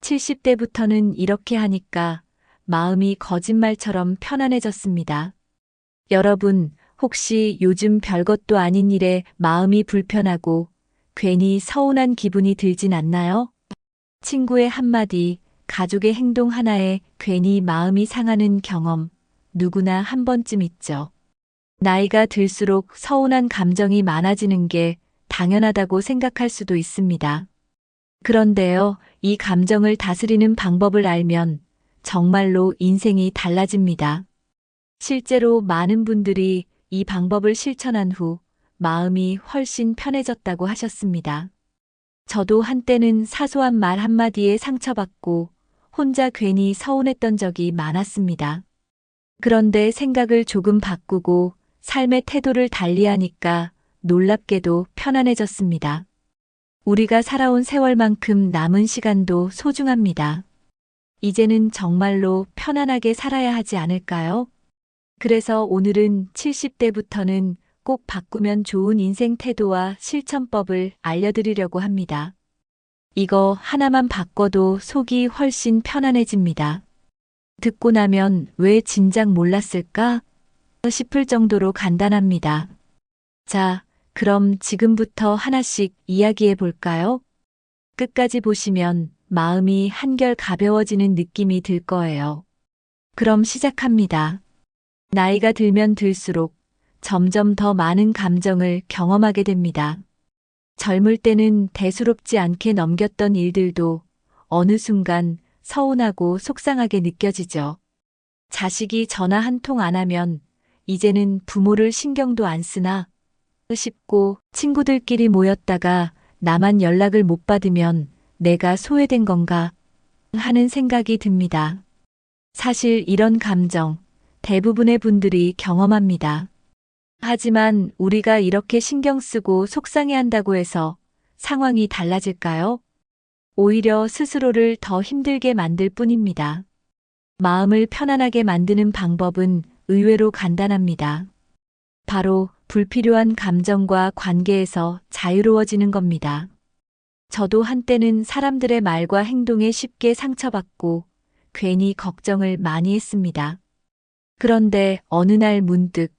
70대부터는 이렇게 하니까 마음이 거짓말처럼 편안해졌습니다. 여러분, 혹시 요즘 별것도 아닌 일에 마음이 불편하고 괜히 서운한 기분이 들진 않나요? 친구의 한마디, 가족의 행동 하나에 괜히 마음이 상하는 경험, 누구나 한 번쯤 있죠. 나이가 들수록 서운한 감정이 많아지는 게 당연하다고 생각할 수도 있습니다. 그런데요, 이 감정을 다스리는 방법을 알면 정말로 인생이 달라집니다. 실제로 많은 분들이 이 방법을 실천한 후 마음이 훨씬 편해졌다고 하셨습니다. 저도 한때는 사소한 말 한마디에 상처받고 혼자 괜히 서운했던 적이 많았습니다. 그런데 생각을 조금 바꾸고 삶의 태도를 달리하니까 놀랍게도 편안해졌습니다. 우리가 살아온 세월만큼 남은 시간도 소중합니다. 이제는 정말로 편안하게 살아야 하지 않을까요? 그래서 오늘은 70대부터는 꼭 바꾸면 좋은 인생 태도와 실천법을 알려드리려고 합니다. 이거 하나만 바꿔도 속이 훨씬 편안해집니다. 듣고 나면 왜 진작 몰랐을까 싶을 정도로 간단합니다. 자, 그럼 지금부터 하나씩 이야기해 볼까요? 끝까지 보시면 마음이 한결 가벼워지는 느낌이 들 거예요. 그럼 시작합니다. 나이가 들면 들수록 점점 더 많은 감정을 경험하게 됩니다. 젊을 때는 대수롭지 않게 넘겼던 일들도 어느 순간 서운하고 속상하게 느껴지죠. 자식이 전화 한 통 안 하면 이제는 부모를 신경도 안 쓰나 싶고, 친구들끼리 모였다가 나만 연락을 못 받으면 내가 소외된 건가 하는 생각이 듭니다. 사실 이런 감정 대부분의 분들이 경험합니다. 하지만 우리가 이렇게 신경 쓰고 속상해한다고 해서 상황이 달라질까요? 오히려 스스로를 더 힘들게 만들 뿐입니다. 마음을 편안하게 만드는 방법은 의외로 간단합니다. 바로 불필요한 감정과 관계에서 자유로워지는 겁니다. 저도 한때는 사람들의 말과 행동에 쉽게 상처받고 괜히 걱정을 많이 했습니다. 그런데 어느 날 문득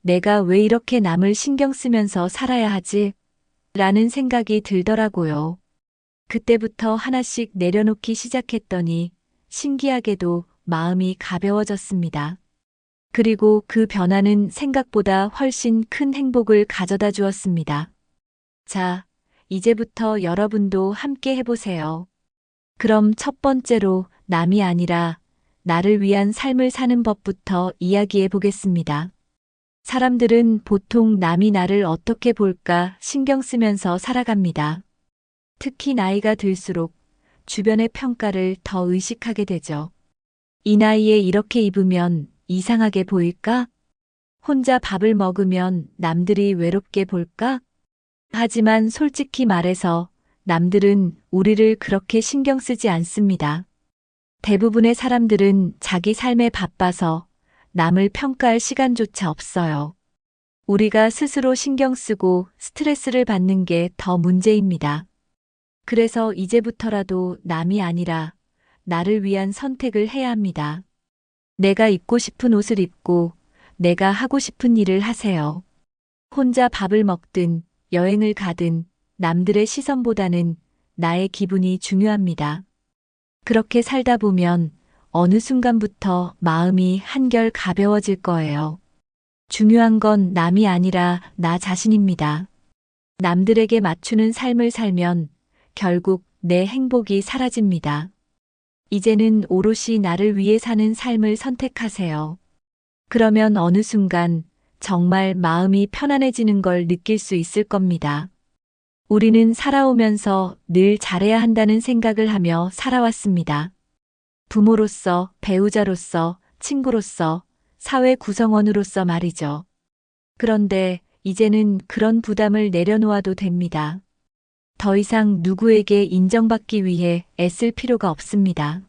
내가 왜 이렇게 남을 신경 쓰면서 살아야 하지? 라는 생각이 들더라고요. 그때부터 하나씩 내려놓기 시작했더니 신기하게도 마음이 가벼워졌습니다. 그리고 그 변화는 생각보다 훨씬 큰 행복을 가져다 주었습니다. 자, 이제부터 여러분도 함께 해보세요. 그럼 첫 번째로 남이 아니라 나를 위한 삶을 사는 법부터 이야기해 보겠습니다. 사람들은 보통 남이 나를 어떻게 볼까 신경 쓰면서 살아갑니다. 특히 나이가 들수록 주변의 평가를 더 의식하게 되죠. 이 나이에 이렇게 입으면 이상하게 보일까? 혼자 밥을 먹으면 남들이 외롭게 볼까? 하지만 솔직히 말해서 남들은 우리를 그렇게 신경 쓰지 않습니다. 대부분의 사람들은 자기 삶에 바빠서 남을 평가할 시간조차 없어요. 우리가 스스로 신경 쓰고 스트레스를 받는 게 더 문제입니다. 그래서 이제부터라도 남이 아니라 나를 위한 선택을 해야 합니다. 내가 입고 싶은 옷을 입고 내가 하고 싶은 일을 하세요. 혼자 밥을 먹든 여행을 가든 남들의 시선보다는 나의 기분이 중요합니다. 그렇게 살다 보면 어느 순간부터 마음이 한결 가벼워질 거예요. 중요한 건 남이 아니라 나 자신입니다. 남들에게 맞추는 삶을 살면 결국 내 행복이 사라집니다. 이제는 오롯이 나를 위해 사는 삶을 선택하세요. 그러면 어느 순간 정말 마음이 편안해지는 걸 느낄 수 있을 겁니다. 우리는 살아오면서 늘 잘해야 한다는 생각을 하며 살아왔습니다. 부모로서, 배우자로서, 친구로서, 사회 구성원으로서 말이죠. 그런데 이제는 그런 부담을 내려놓아도 됩니다. 더 이상 누구에게 인정받기 위해 애쓸 필요가 없습니다.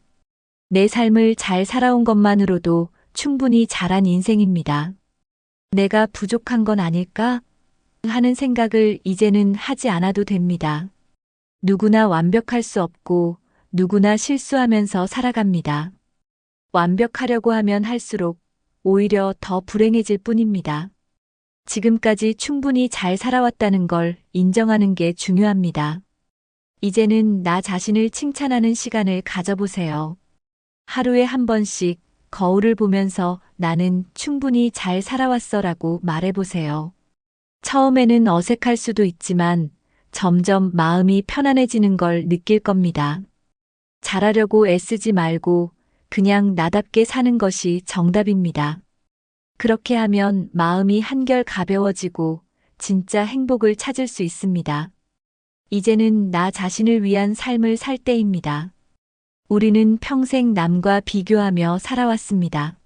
내 삶을 잘 살아온 것만으로도 충분히 잘한 인생입니다. 내가 부족한 건 아닐까? 하는 생각을 이제는 하지 않아도 됩니다. 누구나 완벽할 수 없고 누구나 실수하면서 살아갑니다. 완벽하려고 하면 할수록 오히려 더 불행해질 뿐입니다. 지금까지 충분히 잘 살아왔다는 걸 인정하는 게 중요합니다. 이제는 나 자신을 칭찬하는 시간을 가져보세요. 하루에 한 번씩 거울을 보면서 나는 충분히 잘 살아왔어라고 말해보세요. 처음에는 어색할 수도 있지만 점점 마음이 편안해지는 걸 느낄 겁니다. 잘하려고 애쓰지 말고 그냥 나답게 사는 것이 정답입니다. 그렇게 하면 마음이 한결 가벼워지고 진짜 행복을 찾을 수 있습니다. 이제는 나 자신을 위한 삶을 살 때입니다. 우리는 평생 남과 비교하며 살아왔습니다.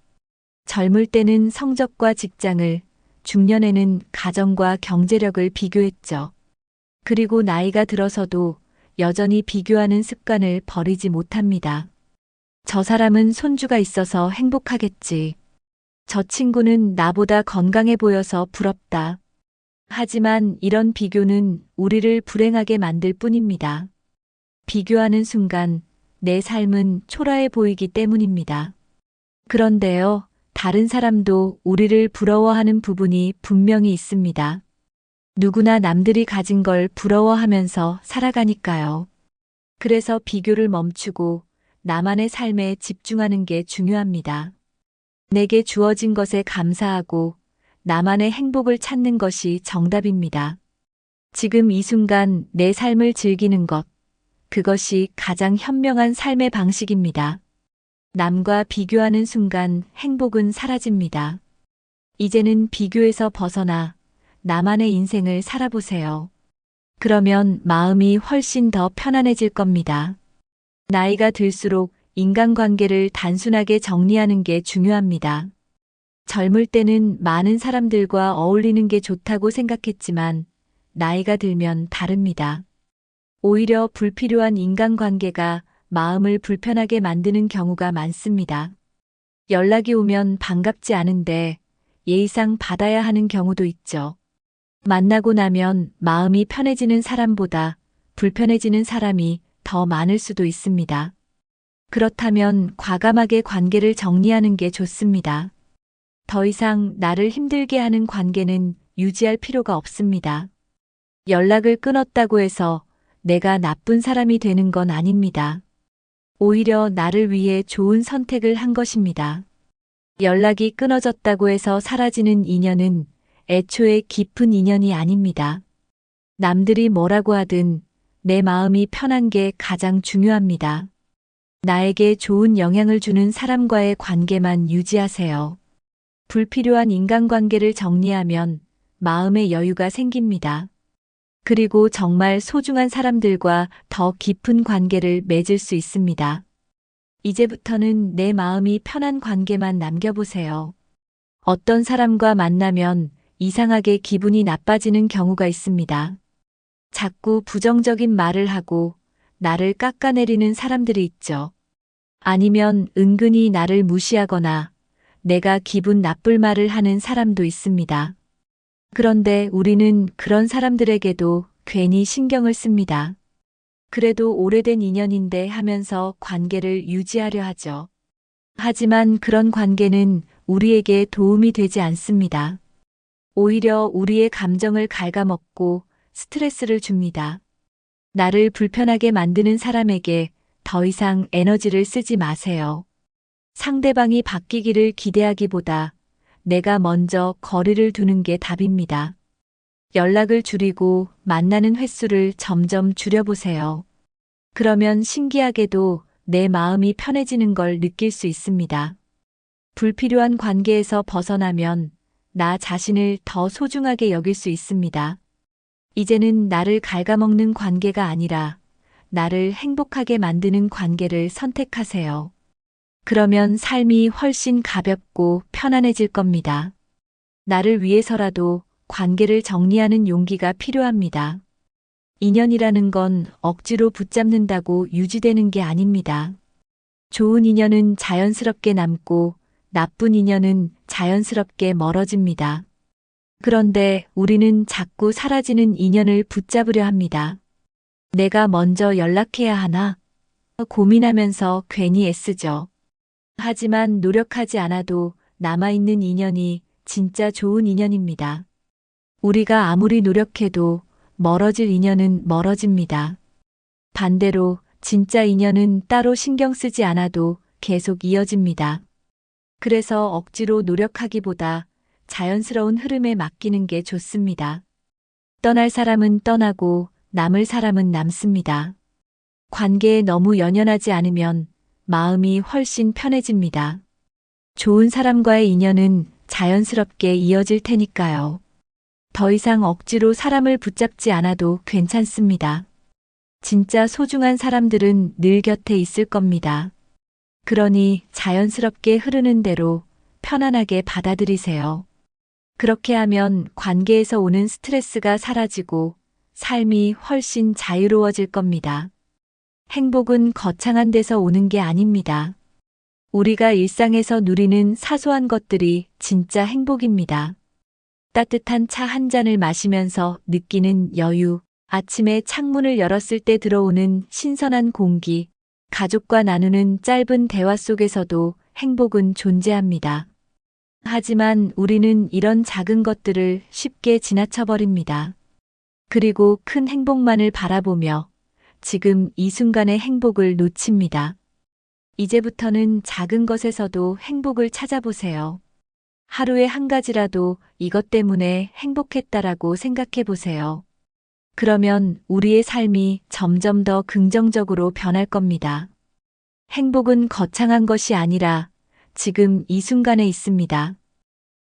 젊을 때는 성적과 직장을, 중년에는 가정과 경제력을 비교했죠. 그리고 나이가 들어서도 여전히 비교하는 습관을 버리지 못합니다. 저 사람은 손주가 있어서 행복하겠지. 저 친구는 나보다 건강해 보여서 부럽다. 하지만 이런 비교는 우리를 불행하게 만들 뿐입니다. 비교하는 순간 내 삶은 초라해 보이기 때문입니다. 그런데요, 다른 사람도 우리를 부러워하는 부분이 분명히 있습니다. 누구나 남들이 가진 걸 부러워하면서 살아가니까요. 그래서 비교를 멈추고 나만의 삶에 집중하는 게 중요합니다. 내게 주어진 것에 감사하고 나만의 행복을 찾는 것이 정답입니다. 지금 이 순간 내 삶을 즐기는 것, 그것이 가장 현명한 삶의 방식입니다. 남과 비교하는 순간 행복은 사라집니다. 이제는 비교에서 벗어나 나만의 인생을 살아보세요. 그러면 마음이 훨씬 더 편안해질 겁니다. 나이가 들수록 인간관계를 단순하게 정리하는 게 중요합니다. 젊을 때는 많은 사람들과 어울리는 게 좋다고 생각했지만 나이가 들면 다릅니다. 오히려 불필요한 인간관계가 마음을 불편하게 만드는 경우가 많습니다. 연락이 오면 반갑지 않은데 예의상 받아야 하는 경우도 있죠. 만나고 나면 마음이 편해지는 사람보다 불편해지는 사람이 더 많을 수도 있습니다. 그렇다면 과감하게 관계를 정리하는 게 좋습니다. 더 이상 나를 힘들게 하는 관계는 유지할 필요가 없습니다. 연락을 끊었다고 해서 내가 나쁜 사람이 되는 건 아닙니다. 오히려 나를 위해 좋은 선택을 한 것입니다. 연락이 끊어졌다고 해서 사라지는 인연은 애초에 깊은 인연이 아닙니다. 남들이 뭐라고 하든 내 마음이 편한 게 가장 중요합니다. 나에게 좋은 영향을 주는 사람과의 관계만 유지하세요. 불필요한 인간관계를 정리하면 마음의 여유가 생깁니다. 그리고 정말 소중한 사람들과 더 깊은 관계를 맺을 수 있습니다. 이제부터는 내 마음이 편한 관계만 남겨보세요. 어떤 사람과 만나면 이상하게 기분이 나빠지는 경우가 있습니다. 자꾸 부정적인 말을 하고 나를 깎아내리는 사람들이 있죠. 아니면 은근히 나를 무시하거나 내가 기분 나쁠 말을 하는 사람도 있습니다. 그런데 우리는 그런 사람들에게도 괜히 신경을 씁니다. 그래도 오래된 인연인데 하면서 관계를 유지하려 하죠. 하지만 그런 관계는 우리에게 도움이 되지 않습니다. 오히려 우리의 감정을 갉아먹고 스트레스를 줍니다. 나를 불편하게 만드는 사람에게 더 이상 에너지를 쓰지 마세요. 상대방이 바뀌기를 기대하기보다 내가 먼저 거리를 두는 게 답입니다. 연락을 줄이고 만나는 횟수를 점점 줄여보세요. 그러면 신기하게도 내 마음이 편해지는 걸 느낄 수 있습니다. 불필요한 관계에서 벗어나면 나 자신을 더 소중하게 여길 수 있습니다. 이제는 나를 갉아먹는 관계가 아니라 나를 행복하게 만드는 관계를 선택하세요. 그러면 삶이 훨씬 가볍고 편안해질 겁니다. 나를 위해서라도 관계를 정리하는 용기가 필요합니다. 인연이라는 건 억지로 붙잡는다고 유지되는 게 아닙니다. 좋은 인연은 자연스럽게 남고 나쁜 인연은 자연스럽게 멀어집니다. 그런데 우리는 자꾸 사라지는 인연을 붙잡으려 합니다. 내가 먼저 연락해야 하나? 고민하면서 괜히 애쓰죠. 하지만 노력하지 않아도 남아있는 인연이 진짜 좋은 인연입니다. 우리가 아무리 노력해도 멀어질 인연은 멀어집니다. 반대로 진짜 인연은 따로 신경 쓰지 않아도 계속 이어집니다. 그래서 억지로 노력하기보다 자연스러운 흐름에 맡기는 게 좋습니다. 떠날 사람은 떠나고 남을 사람은 남습니다. 관계에 너무 연연하지 않으면 마음이 훨씬 편해집니다. 좋은 사람과의 인연은 자연스럽게 이어질 테니까요. 더 이상 억지로 사람을 붙잡지 않아도 괜찮습니다. 진짜 소중한 사람들은 늘 곁에 있을 겁니다. 그러니 자연스럽게 흐르는 대로 편안하게 받아들이세요. 그렇게 하면 관계에서 오는 스트레스가 사라지고 삶이 훨씬 자유로워질 겁니다. 행복은 거창한 데서 오는 게 아닙니다. 우리가 일상에서 누리는 사소한 것들이 진짜 행복입니다. 따뜻한 차 한 잔을 마시면서 느끼는 여유, 아침에 창문을 열었을 때 들어오는 신선한 공기, 가족과 나누는 짧은 대화 속에서도 행복은 존재합니다. 하지만 우리는 이런 작은 것들을 쉽게 지나쳐버립니다. 그리고 큰 행복만을 바라보며 지금 이 순간의 행복을 놓칩니다. 이제부터는 작은 것에서도 행복을 찾아보세요. 하루에 한 가지라도 이것 때문에 행복했다라고 생각해 보세요. 그러면 우리의 삶이 점점 더 긍정적으로 변할 겁니다. 행복은 거창한 것이 아니라 지금 이 순간에 있습니다.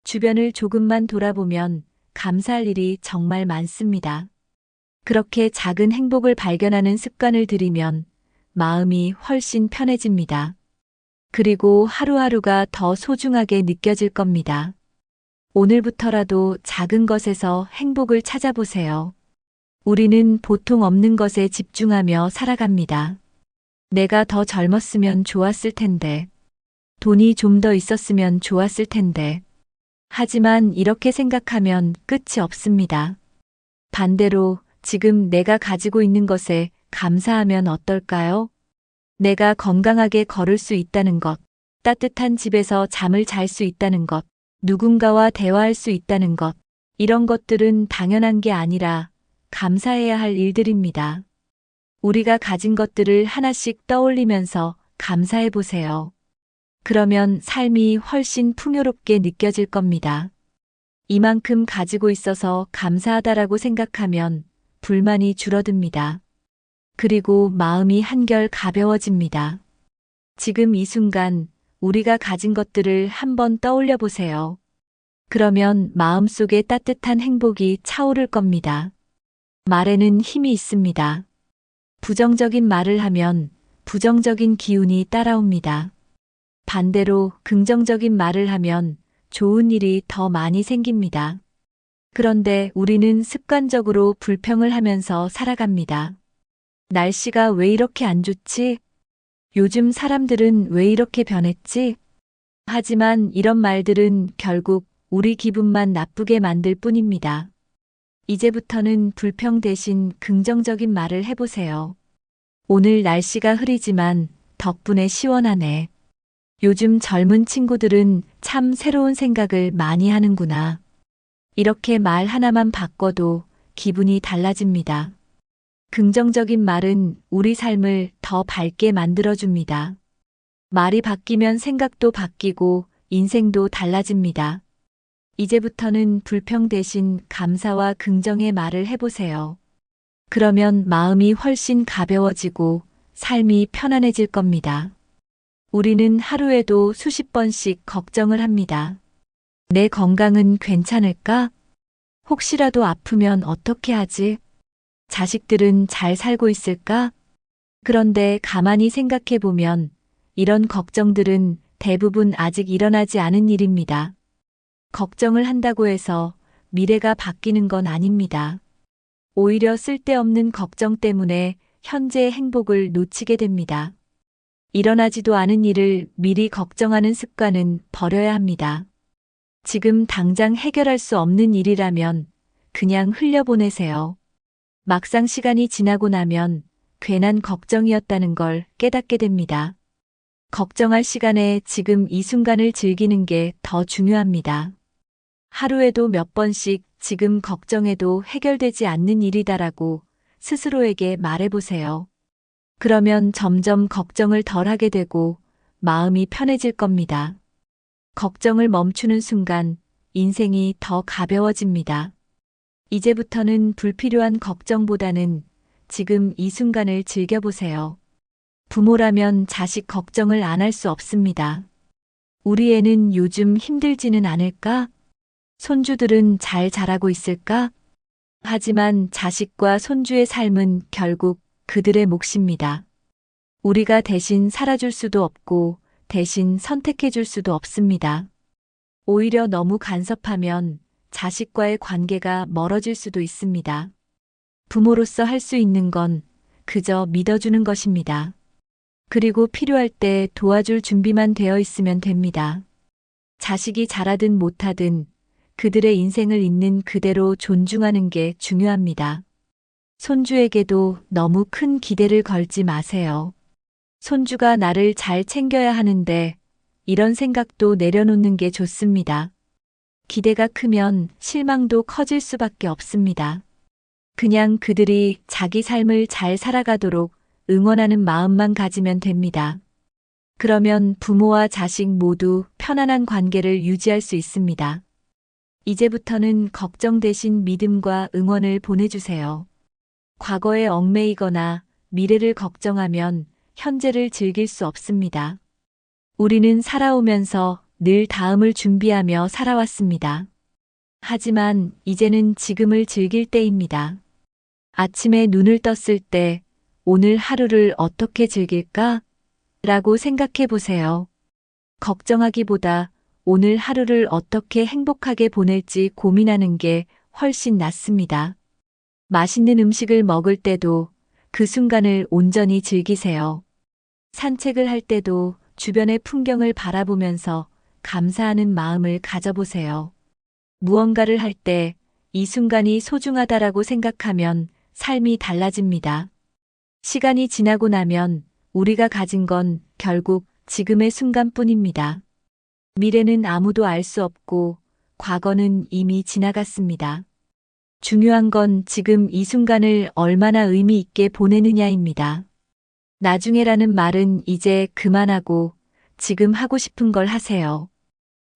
주변을 조금만 돌아보면 감사할 일이 정말 많습니다. 그렇게 작은 행복을 발견하는 습관을 들이면 마음이 훨씬 편해집니다. 그리고 하루하루가 더 소중하게 느껴질 겁니다. 오늘부터라도 작은 것에서 행복을 찾아보세요. 우리는 보통 없는 것에 집중하며 살아갑니다. 내가 더 젊었으면 좋았을 텐데, 돈이 좀 더 있었으면 좋았을 텐데. 하지만 이렇게 생각하면 끝이 없습니다. 반대로 지금 내가 가지고 있는 것에 감사하면 어떨까요? 내가 건강하게 걸을 수 있다는 것, 따뜻한 집에서 잠을 잘 수 있다는 것, 누군가와 대화할 수 있다는 것, 이런 것들은 당연한 게 아니라 감사해야 할 일들입니다. 우리가 가진 것들을 하나씩 떠올리면서 감사해 보세요. 그러면 삶이 훨씬 풍요롭게 느껴질 겁니다. 이만큼 가지고 있어서 감사하다라고 생각하면 불만이 줄어듭니다. 그리고 마음이 한결 가벼워집니다. 지금 이 순간 우리가 가진 것들을 한번 떠올려 보세요. 그러면 마음속에 따뜻한 행복이 차오를 겁니다. 말에는 힘이 있습니다. 부정적인 말을 하면 부정적인 기운이 따라옵니다. 반대로 긍정적인 말을 하면 좋은 일이 더 많이 생깁니다. 그런데 우리는 습관적으로 불평을 하면서 살아갑니다. 날씨가 왜 이렇게 안 좋지? 요즘 사람들은 왜 이렇게 변했지? 하지만 이런 말들은 결국 우리 기분만 나쁘게 만들 뿐입니다. 이제부터는 불평 대신 긍정적인 말을 해보세요. 오늘 날씨가 흐리지만 덕분에 시원하네. 요즘 젊은 친구들은 참 새로운 생각을 많이 하는구나. 이렇게 말 하나만 바꿔도 기분이 달라집니다. 긍정적인 말은 우리 삶을 더 밝게 만들어줍니다. 말이 바뀌면 생각도 바뀌고 인생도 달라집니다. 이제부터는 불평 대신 감사와 긍정의 말을 해보세요. 그러면 마음이 훨씬 가벼워지고 삶이 편안해질 겁니다. 우리는 하루에도 수십 번씩 걱정을 합니다. 내 건강은 괜찮을까? 혹시라도 아프면 어떻게 하지? 자식들은 잘 살고 있을까? 그런데 가만히 생각해 보면 이런 걱정들은 대부분 아직 일어나지 않은 일입니다. 걱정을 한다고 해서 미래가 바뀌는 건 아닙니다. 오히려 쓸데없는 걱정 때문에 현재의 행복을 놓치게 됩니다. 일어나지도 않은 일을 미리 걱정하는 습관은 버려야 합니다. 지금 당장 해결할 수 없는 일이라면 그냥 흘려보내세요. 막상 시간이 지나고 나면 괜한 걱정이었다는 걸 깨닫게 됩니다. 걱정할 시간에 지금 이 순간을 즐기는 게 더 중요합니다. 하루에도 몇 번씩 지금 걱정해도 해결되지 않는 일이다라고 스스로에게 말해보세요. 그러면 점점 걱정을 덜 하게 되고 마음이 편해질 겁니다. 걱정을 멈추는 순간 인생이 더 가벼워집니다. 이제부터는 불필요한 걱정보다는 지금 이 순간을 즐겨보세요. 부모라면 자식 걱정을 안 할 수 없습니다. 우리 애는 요즘 힘들지는 않을까? 손주들은 잘 자라고 있을까? 하지만 자식과 손주의 삶은 결국 그들의 몫입니다. 우리가 대신 살아줄 수도 없고 대신 선택해줄 수도 없습니다. 오히려 너무 간섭하면 자식과의 관계가 멀어질 수도 있습니다. 부모로서 할 수 있는 건 그저 믿어주는 것입니다. 그리고 필요할 때 도와줄 준비만 되어 있으면 됩니다. 자식이 잘하든 못하든 그들의 인생을 있는 그대로 존중하는 게 중요합니다. 손주에게도 너무 큰 기대를 걸지 마세요. 손주가 나를 잘 챙겨야 하는데 이런 생각도 내려놓는 게 좋습니다. 기대가 크면 실망도 커질 수밖에 없습니다. 그냥 그들이 자기 삶을 잘 살아가도록 응원하는 마음만 가지면 됩니다. 그러면 부모와 자식 모두 편안한 관계를 유지할 수 있습니다. 이제부터는 걱정 대신 믿음과 응원을 보내주세요. 과거에 얽매이거나 미래를 걱정하면 현재를 즐길 수 없습니다. 우리는 살아오면서 늘 다음을 준비하며 살아왔습니다. 하지만 이제는 지금을 즐길 때입니다. 아침에 눈을 떴을 때 오늘 하루를 어떻게 즐길까? 라고 생각해 보세요. 걱정하기보다 오늘 하루를 어떻게 행복하게 보낼지 고민하는 게 훨씬 낫습니다. 맛있는 음식을 먹을 때도 그 순간을 온전히 즐기세요. 산책을 할 때도 주변의 풍경을 바라보면서 감사하는 마음을 가져보세요. 무언가를 할 때 이 순간이 소중하다라고 생각하면 삶이 달라집니다. 시간이 지나고 나면 우리가 가진 건 결국 지금의 순간뿐입니다. 미래는 아무도 알 수 없고 과거는 이미 지나갔습니다. 중요한 건 지금 이 순간을 얼마나 의미 있게 보내느냐입니다. 나중에라는 말은 이제 그만하고 지금 하고 싶은 걸 하세요.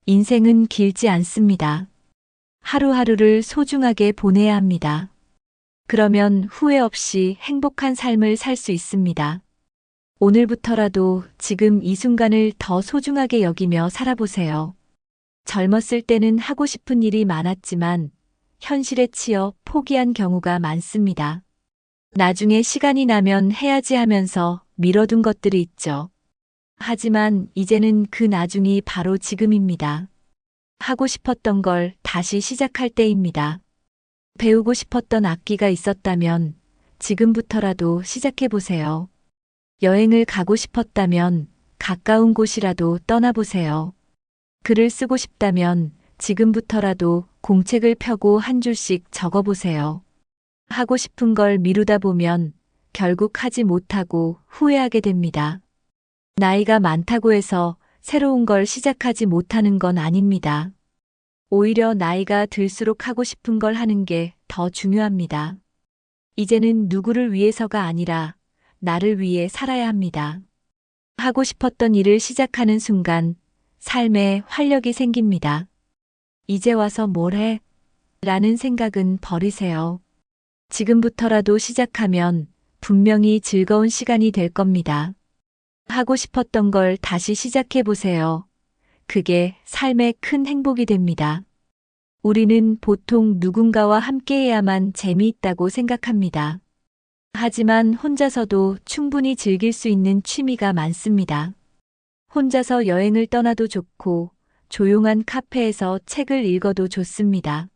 인생은 길지 않습니다. 하루하루를 소중하게 보내야 합니다. 그러면 후회 없이 행복한 삶을 살 수 있습니다. 오늘부터라도 지금 이 순간을 더 소중하게 여기며 살아보세요. 젊었을 때는 하고 싶은 일이 많았지만 현실에 치여 포기한 경우가 많습니다. 나중에 시간이 나면 해야지 하면서 미뤄둔 것들이 있죠. 하지만 이제는 그 나중이 바로 지금입니다. 하고 싶었던 걸 다시 시작할 때입니다. 배우고 싶었던 악기가 있었다면 지금부터라도 시작해보세요. 여행을 가고 싶었다면 가까운 곳이라도 떠나보세요. 글을 쓰고 싶다면 지금부터라도 공책을 펴고 한 줄씩 적어보세요. 하고 싶은 걸 미루다 보면 결국 하지 못하고 후회하게 됩니다. 나이가 많다고 해서 새로운 걸 시작하지 못하는 건 아닙니다. 오히려 나이가 들수록 하고 싶은 걸 하는 게 더 중요합니다. 이제는 누구를 위해서가 아니라 나를 위해 살아야 합니다. 하고 싶었던 일을 시작하는 순간 삶에 활력이 생깁니다. 이제 와서 뭘 해? 라는 생각은 버리세요. 지금부터라도 시작하면 분명히 즐거운 시간이 될 겁니다. 하고 싶었던 걸 다시 시작해 보세요. 그게 삶의 큰 행복이 됩니다. 우리는 보통 누군가와 함께해야만 재미있다고 생각합니다. 하지만 혼자서도 충분히 즐길 수 있는 취미가 많습니다. 혼자서 여행을 떠나도 좋고 조용한 카페에서 책을 읽어도 좋습니다.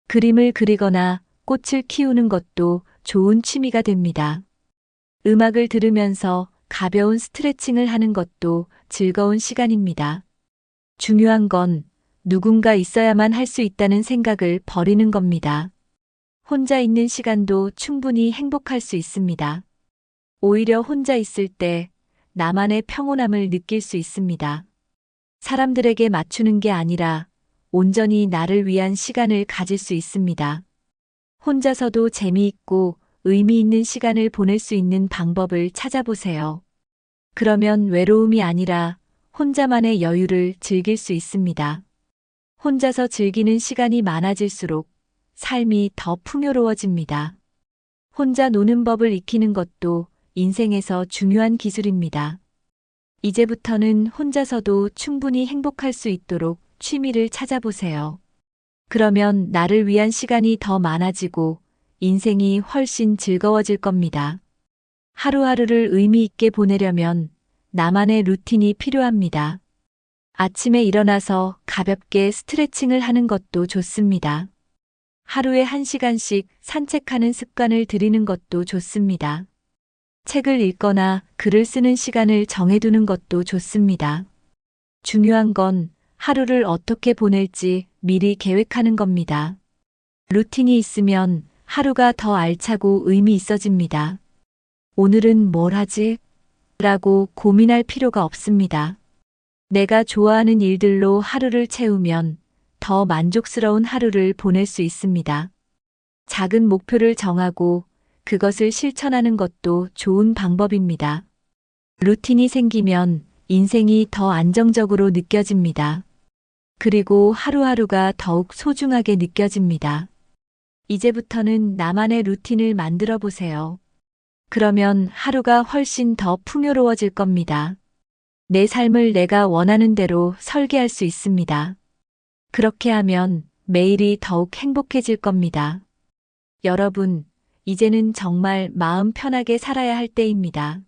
그림을 그리거나 꽃을 키우는 것도 좋은 취미가 됩니다. 음악을 들으면서 가벼운 스트레칭을 하는 것도 즐거운 시간입니다. 중요한 건 누군가 있어야만 할 수 있다는 생각을 버리는 겁니다. 혼자 있는 시간도 충분히 행복할 수 있습니다. 오히려 혼자 있을 때 나만의 평온함을 느낄 수 있습니다. 사람들에게 맞추는 게 아니라 온전히 나를 위한 시간을 가질 수 있습니다. 혼자서도 재미있고 의미 있는 시간을 보낼 수 있는 방법을 찾아보세요. 그러면 외로움이 아니라 혼자만의 여유를 즐길 수 있습니다. 혼자서 즐기는 시간이 많아질수록 삶이 더 풍요로워집니다. 혼자 노는 법을 익히는 것도 인생에서 중요한 기술입니다. 이제부터는 혼자서도 충분히 행복할 수 있도록 취미를 찾아보세요. 그러면 나를 위한 시간이 더 많아지고 인생이 훨씬 즐거워질 겁니다. 하루하루를 의미 있게 보내려면 나만의 루틴이 필요합니다. 아침에 일어나서 가볍게 스트레칭을 하는 것도 좋습니다. 하루에 1시간씩 산책하는 습관을 들이는 것도 좋습니다. 책을 읽거나 글을 쓰는 시간을 정해두는 것도 좋습니다. 중요한 건 하루를 어떻게 보낼지 미리 계획하는 겁니다. 루틴이 있으면 하루가 더 알차고 의미 있어집니다. 오늘은 뭘 하지? 라고 고민할 필요가 없습니다. 내가 좋아하는 일들로 하루를 채우면 더 만족스러운 하루를 보낼 수 있습니다. 작은 목표를 정하고 그것을 실천하는 것도 좋은 방법입니다. 루틴이 생기면 인생이 더 안정적으로 느껴집니다. 그리고 하루하루가 더욱 소중하게 느껴집니다. 이제부터는 나만의 루틴을 만들어 보세요. 그러면 하루가 훨씬 더 풍요로워질 겁니다. 내 삶을 내가 원하는 대로 설계할 수 있습니다. 그렇게 하면 매일이 더욱 행복해질 겁니다. 여러분, 이제는 정말 마음 편하게 살아야 할 때입니다.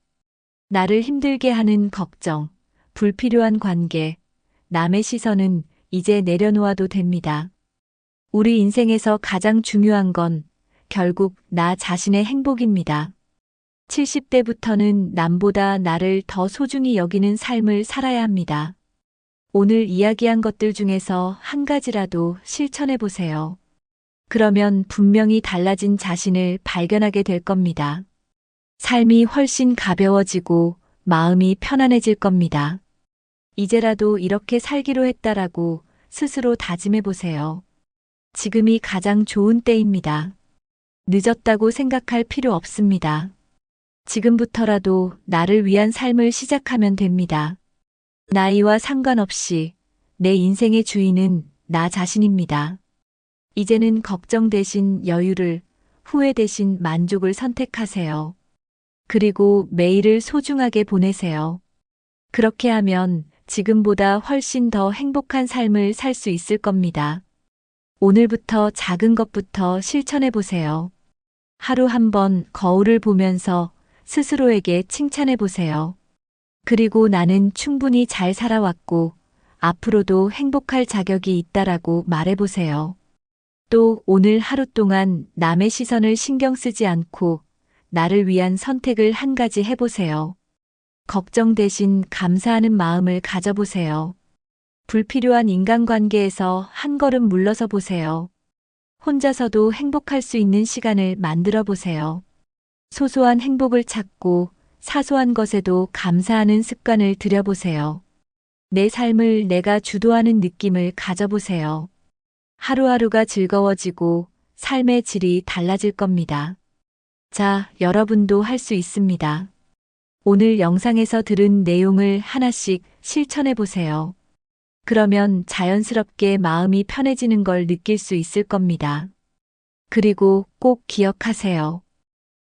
나를 힘들게 하는 걱정, 불필요한 관계, 남의 시선은 이제 내려놓아도 됩니다. 우리 인생에서 가장 중요한 건 결국 나 자신의 행복입니다. 70대부터는 남보다 나를 더 소중히 여기는 삶을 살아야 합니다. 오늘 이야기한 것들 중에서 한 가지라도 실천해 보세요. 그러면 분명히 달라진 자신을 발견하게 될 겁니다. 삶이 훨씬 가벼워지고 마음이 편안해질 겁니다. 이제라도 이렇게 살기로 했다라고 스스로 다짐해 보세요. 지금이 가장 좋은 때입니다. 늦었다고 생각할 필요 없습니다. 지금부터라도 나를 위한 삶을 시작하면 됩니다. 나이와 상관없이 내 인생의 주인은 나 자신입니다. 이제는 걱정 대신 여유를, 후회 대신 만족을 선택하세요. 그리고 매일을 소중하게 보내세요. 그렇게 하면 지금보다 훨씬 더 행복한 삶을 살 수 있을 겁니다. 오늘부터 작은 것부터 실천해 보세요. 하루 한 번 거울을 보면서 스스로에게 칭찬해 보세요. 그리고 나는 충분히 잘 살아왔고 앞으로도 행복할 자격이 있다라고 말해 보세요. 또 오늘 하루 동안 남의 시선을 신경 쓰지 않고 나를 위한 선택을 한 가지 해보세요. 걱정 대신 감사하는 마음을 가져보세요. 불필요한 인간관계에서 한 걸음 물러서 보세요. 혼자서도 행복할 수 있는 시간을 만들어 보세요. 소소한 행복을 찾고 사소한 것에도 감사하는 습관을 들여보세요. 내 삶을 내가 주도하는 느낌을 가져보세요. 하루하루가 즐거워지고 삶의 질이 달라질 겁니다. 자, 여러분도 할 수 있습니다. 오늘 영상에서 들은 내용을 하나씩 실천해 보세요. 그러면 자연스럽게 마음이 편해지는 걸 느낄 수 있을 겁니다. 그리고 꼭 기억하세요.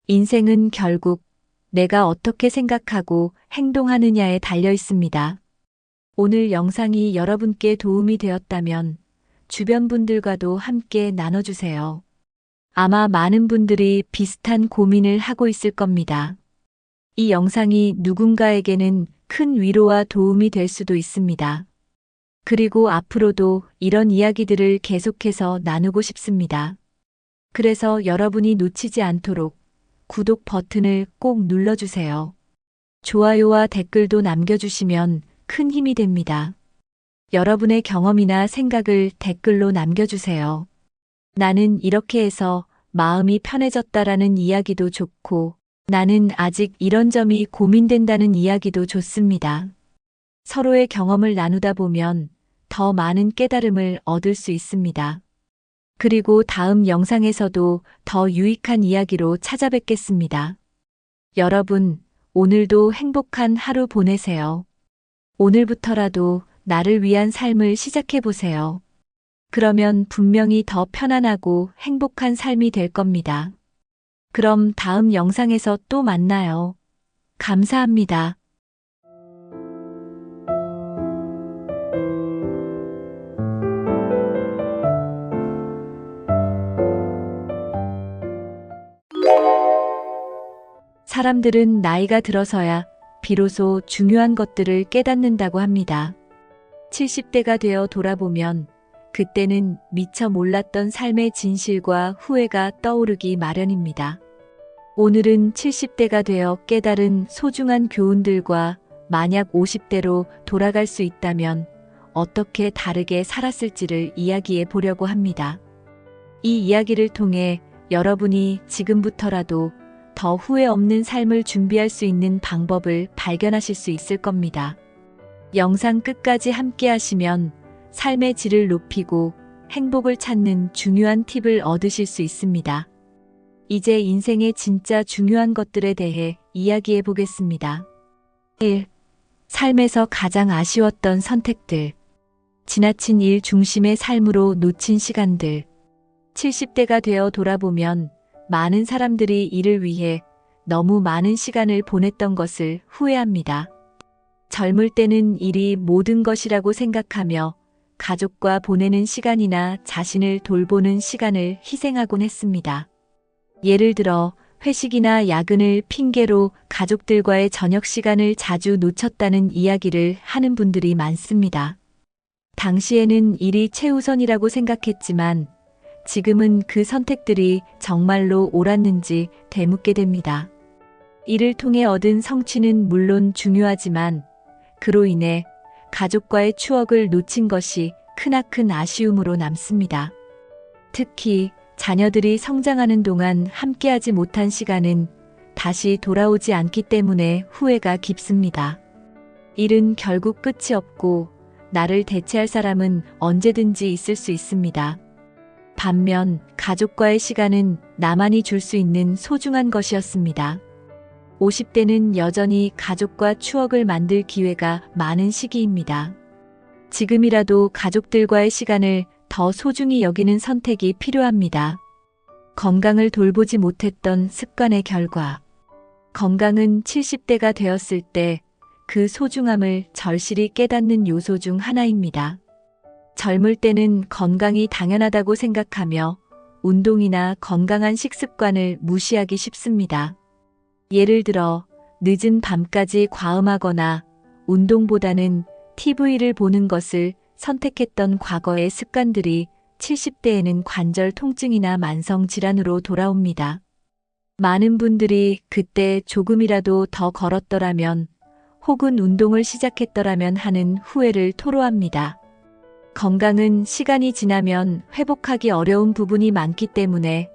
인생은 결국 내가 어떻게 생각하고 행동하느냐에 달려 있습니다. 오늘 영상이 여러분께 도움이 되었다면 주변 분들과도 함께 나눠주세요. 아마 많은 분들이 비슷한 고민을 하고 있을 겁니다. 이 영상이 누군가에게는 큰 위로와 도움이 될 수도 있습니다. 그리고 앞으로도 이런 이야기들을 계속해서 나누고 싶습니다. 그래서 여러분이 놓치지 않도록 구독 버튼을 꼭 눌러주세요. 좋아요와 댓글도 남겨주시면 큰 힘이 됩니다. 여러분의 경험이나 생각을 댓글로 남겨주세요. 나는 이렇게 해서 마음이 편해졌다라는 이야기도 좋고, 나는 아직 이런 점이 고민된다는 이야기도 좋습니다. 서로의 경험을 나누다 보면 더 많은 깨달음을 얻을 수 있습니다. 그리고 다음 영상에서도 더 유익한 이야기로 찾아뵙겠습니다. 여러분, 오늘도 행복한 하루 보내세요. 오늘부터라도 나를 위한 삶을 시작해 보세요. 그러면 분명히 더 편안하고 행복한 삶이 될 겁니다. 그럼 다음 영상에서 또 만나요. 감사합니다. 사람들은 나이가 들어서야 비로소 중요한 것들을 깨닫는다고 합니다. 70대가 되어 돌아보면 그때는 미처 몰랐던 삶의 진실과 후회가 떠오르기 마련입니다. 오늘은 70대가 되어 깨달은 소중한 교훈들과 만약 50대로 돌아갈 수 있다면 어떻게 다르게 살았을지를 이야기해 보려고 합니다. 이 이야기를 통해 여러분이 지금부터라도 더 후회 없는 삶을 준비할 수 있는 방법을 발견하실 수 있을 겁니다. 영상 끝까지 함께 하시면 삶의 질을 높이고 행복을 찾는 중요한 팁을 얻으실 수 있습니다. 이제 인생의 진짜 중요한 것들에 대해 이야기해 보겠습니다. 1. 삶에서 가장 아쉬웠던 선택들. 지나친 일 중심의 삶으로 놓친 시간들. 70대가 되어 돌아보면 많은 사람들이 이를 위해 너무 많은 시간을 보냈던 것을 후회합니다. 젊을 때는 일이 모든 것이라고 생각하며 가족과 보내는 시간이나 자신을 돌보는 시간을 희생하곤 했습니다. 예를 들어 회식이나 야근을 핑계로 가족들과의 저녁 시간을 자주 놓쳤다는 이야기를 하는 분들이 많습니다. 당시에는 일이 최우선이라고 생각했지만 지금은 그 선택들이 정말로 옳았는지 되묻게 됩니다. 이를 통해 얻은 성취는 물론 중요하지만 그로 인해 가족과의 추억을 놓친 것이 크나큰 아쉬움으로 남습니다. 특히 자녀들이 성장하는 동안 함께하지 못한 시간은 다시 돌아오지 않기 때문에 후회가 깊습니다. 일은 결국 끝이 없고 나를 대체할 사람은 언제든지 있을 수 있습니다. 반면 가족과의 시간은 나만이 줄 수 있는 소중한 것이었습니다. 50대는 여전히 가족과 추억을 만들 기회가 많은 시기입니다. 지금이라도 가족들과의 시간을 더 소중히 여기는 선택이 필요합니다. 건강을 돌보지 못했던 습관의 결과. 건강은 70대가 되었을 때 그 소중함을 절실히 깨닫는 요소 중 하나입니다. 젊을 때는 건강이 당연하다고 생각하며 운동이나 건강한 식습관을 무시하기 쉽습니다. 예를 들어 늦은 밤까지 과음하거나 운동보다는 TV를 보는 것을 선택했던 과거의 습관들이 70대에는 관절 통증이나 만성 질환으로 돌아옵니다. 많은 분들이 그때 조금이라도 더 걸었더라면 혹은 운동을 시작했더라면 하는 후회를 토로합니다. 건강은 시간이 지나면 회복하기 어려운 부분이 많기 때문에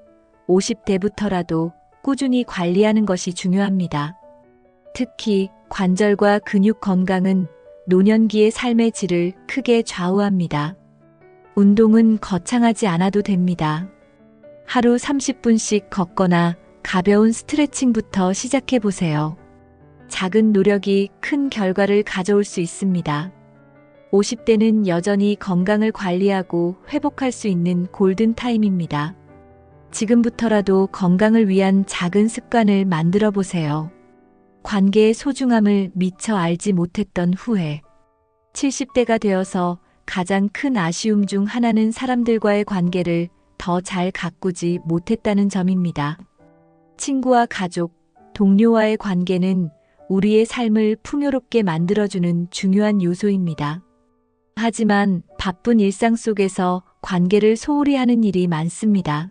50대부터라도 꾸준히 관리하는 것이 중요합니다. 특히 관절과 근육 건강은 노년기의 삶의 질을 크게 좌우합니다. 운동은 거창하지 않아도 됩니다. 하루 30분씩 걷거나 가벼운 스트레칭부터 시작해 보세요. 작은 노력이 큰 결과를 가져올 수 있습니다. 50대는 여전히 건강을 관리하고 회복할 수 있는 골든타임입니다. 지금부터라도 건강을 위한 작은 습관을 만들어 보세요. 관계의 소중함을 미처 알지 못했던 후회. 70대가 되어서 가장 큰 아쉬움 중 하나는 사람들과의 관계를 더 잘 가꾸지 못했다는 점입니다. 친구와 가족, 동료와의 관계는 우리의 삶을 풍요롭게 만들어주는 중요한 요소입니다. 하지만 바쁜 일상 속에서 관계를 소홀히 하는 일이 많습니다.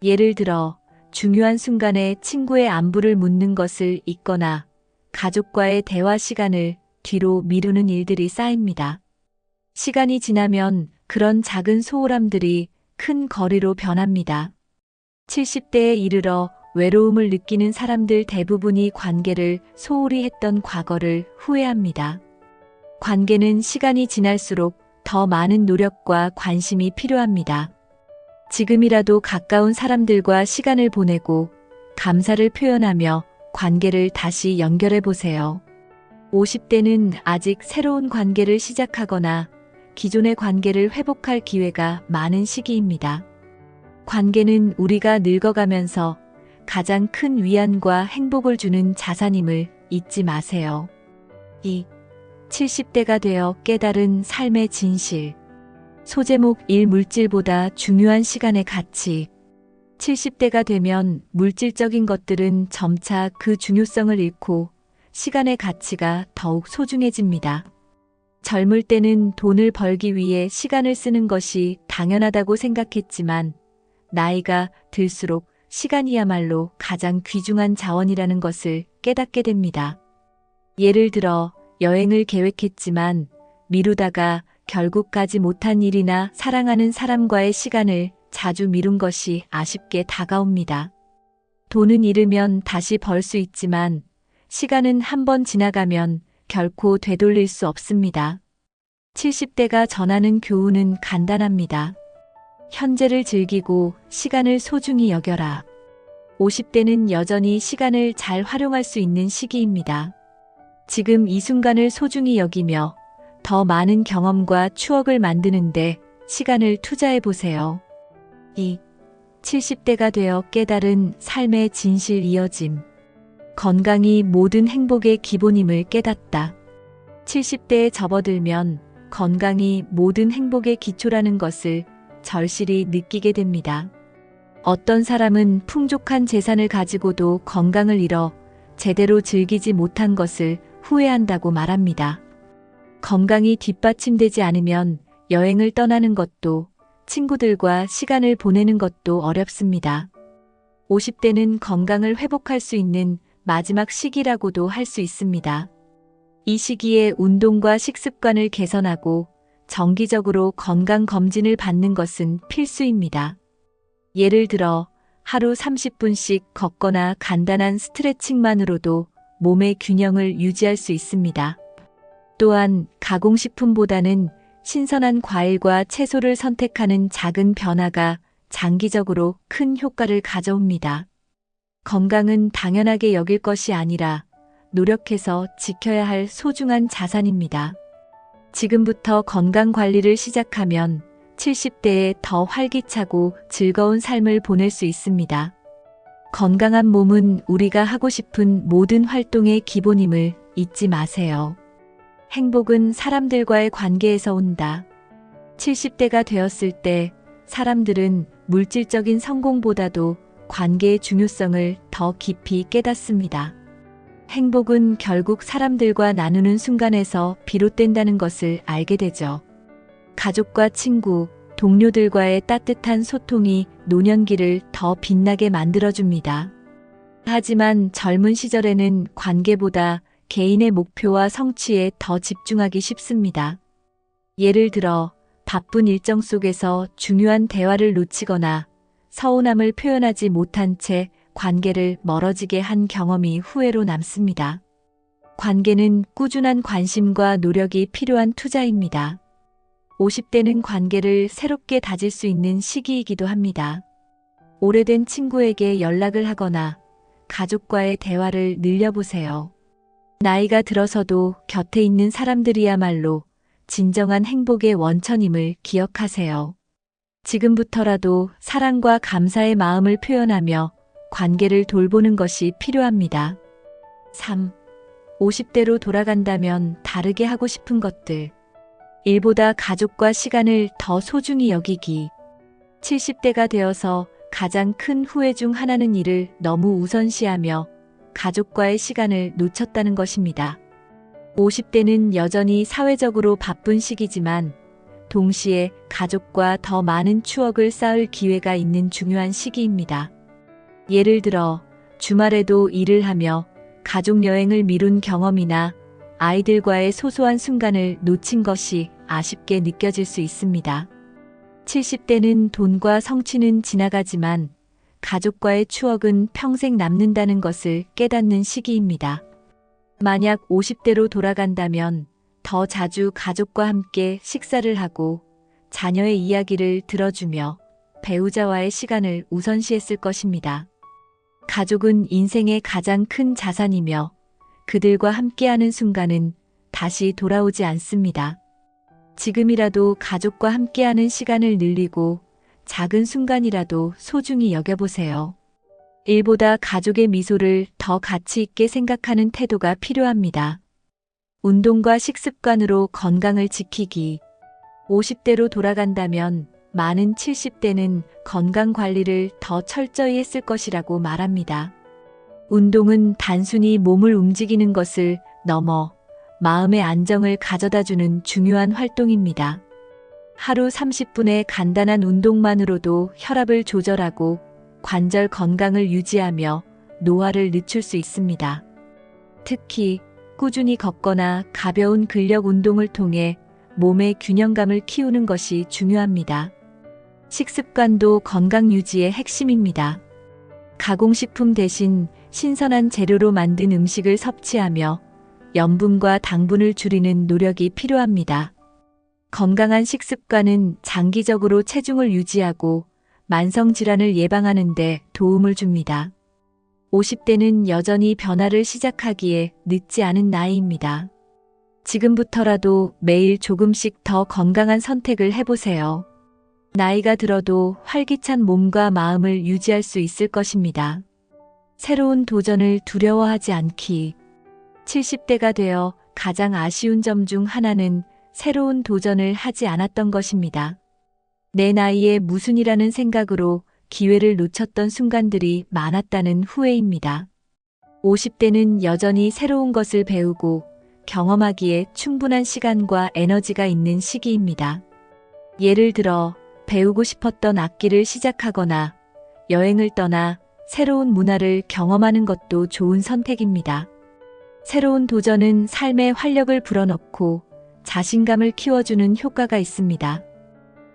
예를 들어 중요한 순간에 친구의 안부를 묻는 것을 잊거나 가족과의 대화 시간을 뒤로 미루는 일들이 쌓입니다. 시간이 지나면 그런 작은 소홀함들이 큰 거리로 변합니다. 70대에 이르러 외로움을 느끼는 사람들 대부분이 관계를 소홀히 했던 과거를 후회합니다. 관계는 시간이 지날수록 더 많은 노력과 관심이 필요합니다. 지금이라도 가까운 사람들과 시간을 보내고 감사를 표현하며 관계를 다시 연결해 보세요. 50대는 아직 새로운 관계를 시작하거나 기존의 관계를 회복할 기회가 많은 시기입니다. 관계는 우리가 늙어가면서 가장 큰 위안과 행복을 주는 자산임을 잊지 마세요. 2. 70대가 되어 깨달은 삶의 진실. 소제목 1. 물질보다 중요한 시간의 가치. 70대가 되면 물질적인 것들은 점차 그 중요성을 잃고 시간의 가치가 더욱 소중해집니다. 젊을 때는 돈을 벌기 위해 시간을 쓰는 것이 당연하다고 생각했지만 나이가 들수록 시간이야말로 가장 귀중한 자원이라는 것을 깨닫게 됩니다. 예를 들어 여행을 계획했지만 미루다가 결국 가지 못한 일이나 사랑하는 사람과의 시간을 자주 미룬 것이 아쉽게 다가옵니다. 돈은 잃으면 다시 벌 수 있지만 시간은 한 번 지나가면 결코 되돌릴 수 없습니다. 70대가 전하는 교훈은 간단합니다. 현재를 즐기고 시간을 소중히 여겨라. 50대는 여전히 시간을 잘 활용할 수 있는 시기입니다. 지금 이 순간을 소중히 여기며 더 많은 경험과 추억을 만드는데 시간을 투자해 보세요. 2. 70대가 되어 깨달은 삶의 진실 이어짐. 건강이 모든 행복의 기본임을 깨닫다. 70대에 접어들면 건강이 모든 행복의 기초라는 것을 절실히 느끼게 됩니다. 어떤 사람은 풍족한 재산을 가지고도 건강을 잃어 제대로 즐기지 못한 것을 후회한다고 말합니다. 건강이 뒷받침되지 않으면 여행을 떠나는 것도 친구들과 시간을 보내는 것도 어렵습니다. 50대는 건강을 회복할 수 있는 마지막 시기라고도 할 수 있습니다. 이 시기에 운동과 식습관을 개선하고 정기적으로 건강검진을 받는 것은 필수입니다. 예를 들어 하루 30분씩 걷거나 간단한 스트레칭만으로도 몸의 균형을 유지할 수 있습니다. 또한 가공식품보다는 신선한 과일과 채소를 선택하는 작은 변화가 장기적으로 큰 효과를 가져옵니다. 건강은 당연하게 여길 것이 아니라 노력해서 지켜야 할 소중한 자산입니다. 지금부터 건강 관리를 시작하면 70대에 더 활기차고 즐거운 삶을 보낼 수 있습니다. 건강한 몸은 우리가 하고 싶은 모든 활동의 기본임을 잊지 마세요. 행복은 사람들과의 관계에서 온다. 70대가 되었을 때 사람들은 물질적인 성공보다도 관계의 중요성을 더 깊이 깨닫습니다. 행복은 결국 사람들과 나누는 순간에서 비롯된다는 것을 알게 되죠. 가족과 친구, 동료들과의 따뜻한 소통이 노년기를 더 빛나게 만들어줍니다. 하지만 젊은 시절에는 관계보다 개인의 목표와 성취에 더 집중하기 쉽습니다. 예를 들어 바쁜 일정 속에서 중요한 대화를 놓치거나 서운함을 표현하지 못한 채 관계를 멀어지게 한 경험이 후회로 남습니다. 관계는 꾸준한 관심과 노력이 필요한 투자입니다. 50대는 관계를 새롭게 다질 수 있는 시기이기도 합니다. 오래된 친구에게 연락을 하거나 가족과의 대화를 늘려보세요. 나이가 들어서도 곁에 있는 사람들이야말로 진정한 행복의 원천임을 기억하세요. 지금부터라도 사랑과 감사의 마음을 표현하며 관계를 돌보는 것이 필요합니다. 3. 50대로 돌아간다면 다르게 하고 싶은 것들. 일보다 가족과 시간을 더 소중히 여기기. 70대가 되어서 가장 큰 후회 중 하나는 일을 너무 우선시하며 가족과의 시간을 놓쳤다는 것입니다. 50대는 여전히 사회적으로 바쁜 시기지만 동시에 가족과 더 많은 추억을 쌓을 기회가 있는 중요한 시기입니다. 예를 들어 주말에도 일을 하며 가족 여행을 미룬 경험이나 아이들과의 소소한 순간을 놓친 것이 아쉽게 느껴질 수 있습니다. 70대는 돈과 성취는 지나가지만 가족과의 추억은 평생 남는다는 것을 깨닫는 시기입니다. 만약 50대로 돌아간다면 더 자주 가족과 함께 식사를 하고 자녀의 이야기를 들어주며 배우자와의 시간을 우선시했을 것입니다. 가족은 인생의 가장 큰 자산이며 그들과 함께하는 순간은 다시 돌아오지 않습니다. 지금이라도 가족과 함께하는 시간을 늘리고 작은 순간이라도 소중히 여겨보세요. 일보다 가족의 미소를 더 가치 있게 생각하는 태도가 필요합니다. 운동과 식습관으로 건강을 지키기. 50대로 돌아간다면 많은 70대는 건강 관리를 더 철저히 했을 것이라고 말합니다. 운동은 단순히 몸을 움직이는 것을 넘어 마음의 안정을 가져다주는 중요한 활동입니다. 하루 30분의 간단한 운동만으로도 혈압을 조절하고 관절 건강을 유지하며 노화를 늦출 수 있습니다. 특히 꾸준히 걷거나 가벼운 근력 운동을 통해 몸의 균형감을 키우는 것이 중요합니다. 식습관도 건강 유지의 핵심입니다. 가공식품 대신 신선한 재료로 만든 음식을 섭취하며 염분과 당분을 줄이는 노력이 필요합니다. 건강한 식습관은 장기적으로 체중을 유지하고 만성질환을 예방하는 데 도움을 줍니다. 50대는 여전히 변화를 시작하기에 늦지 않은 나이입니다. 지금부터라도 매일 조금씩 더 건강한 선택을 해보세요. 나이가 들어도 활기찬 몸과 마음을 유지할 수 있을 것입니다. 새로운 도전을 두려워하지 않기. 70대가 되어 가장 아쉬운 점 중 하나는 새로운 도전을 하지 않았던 것입니다. 내 나이에 무슨이라는 생각으로 기회를 놓쳤던 순간들이 많았다는 후회입니다. 50대는 여전히 새로운 것을 배우고 경험하기에 충분한 시간과 에너지가 있는 시기입니다. 예를 들어 배우고 싶었던 악기를 시작하거나 여행을 떠나 새로운 문화를 경험하는 것도 좋은 선택입니다. 새로운 도전은 삶에 활력을 불어넣고 자신감을 키워주는 효과가 있습니다.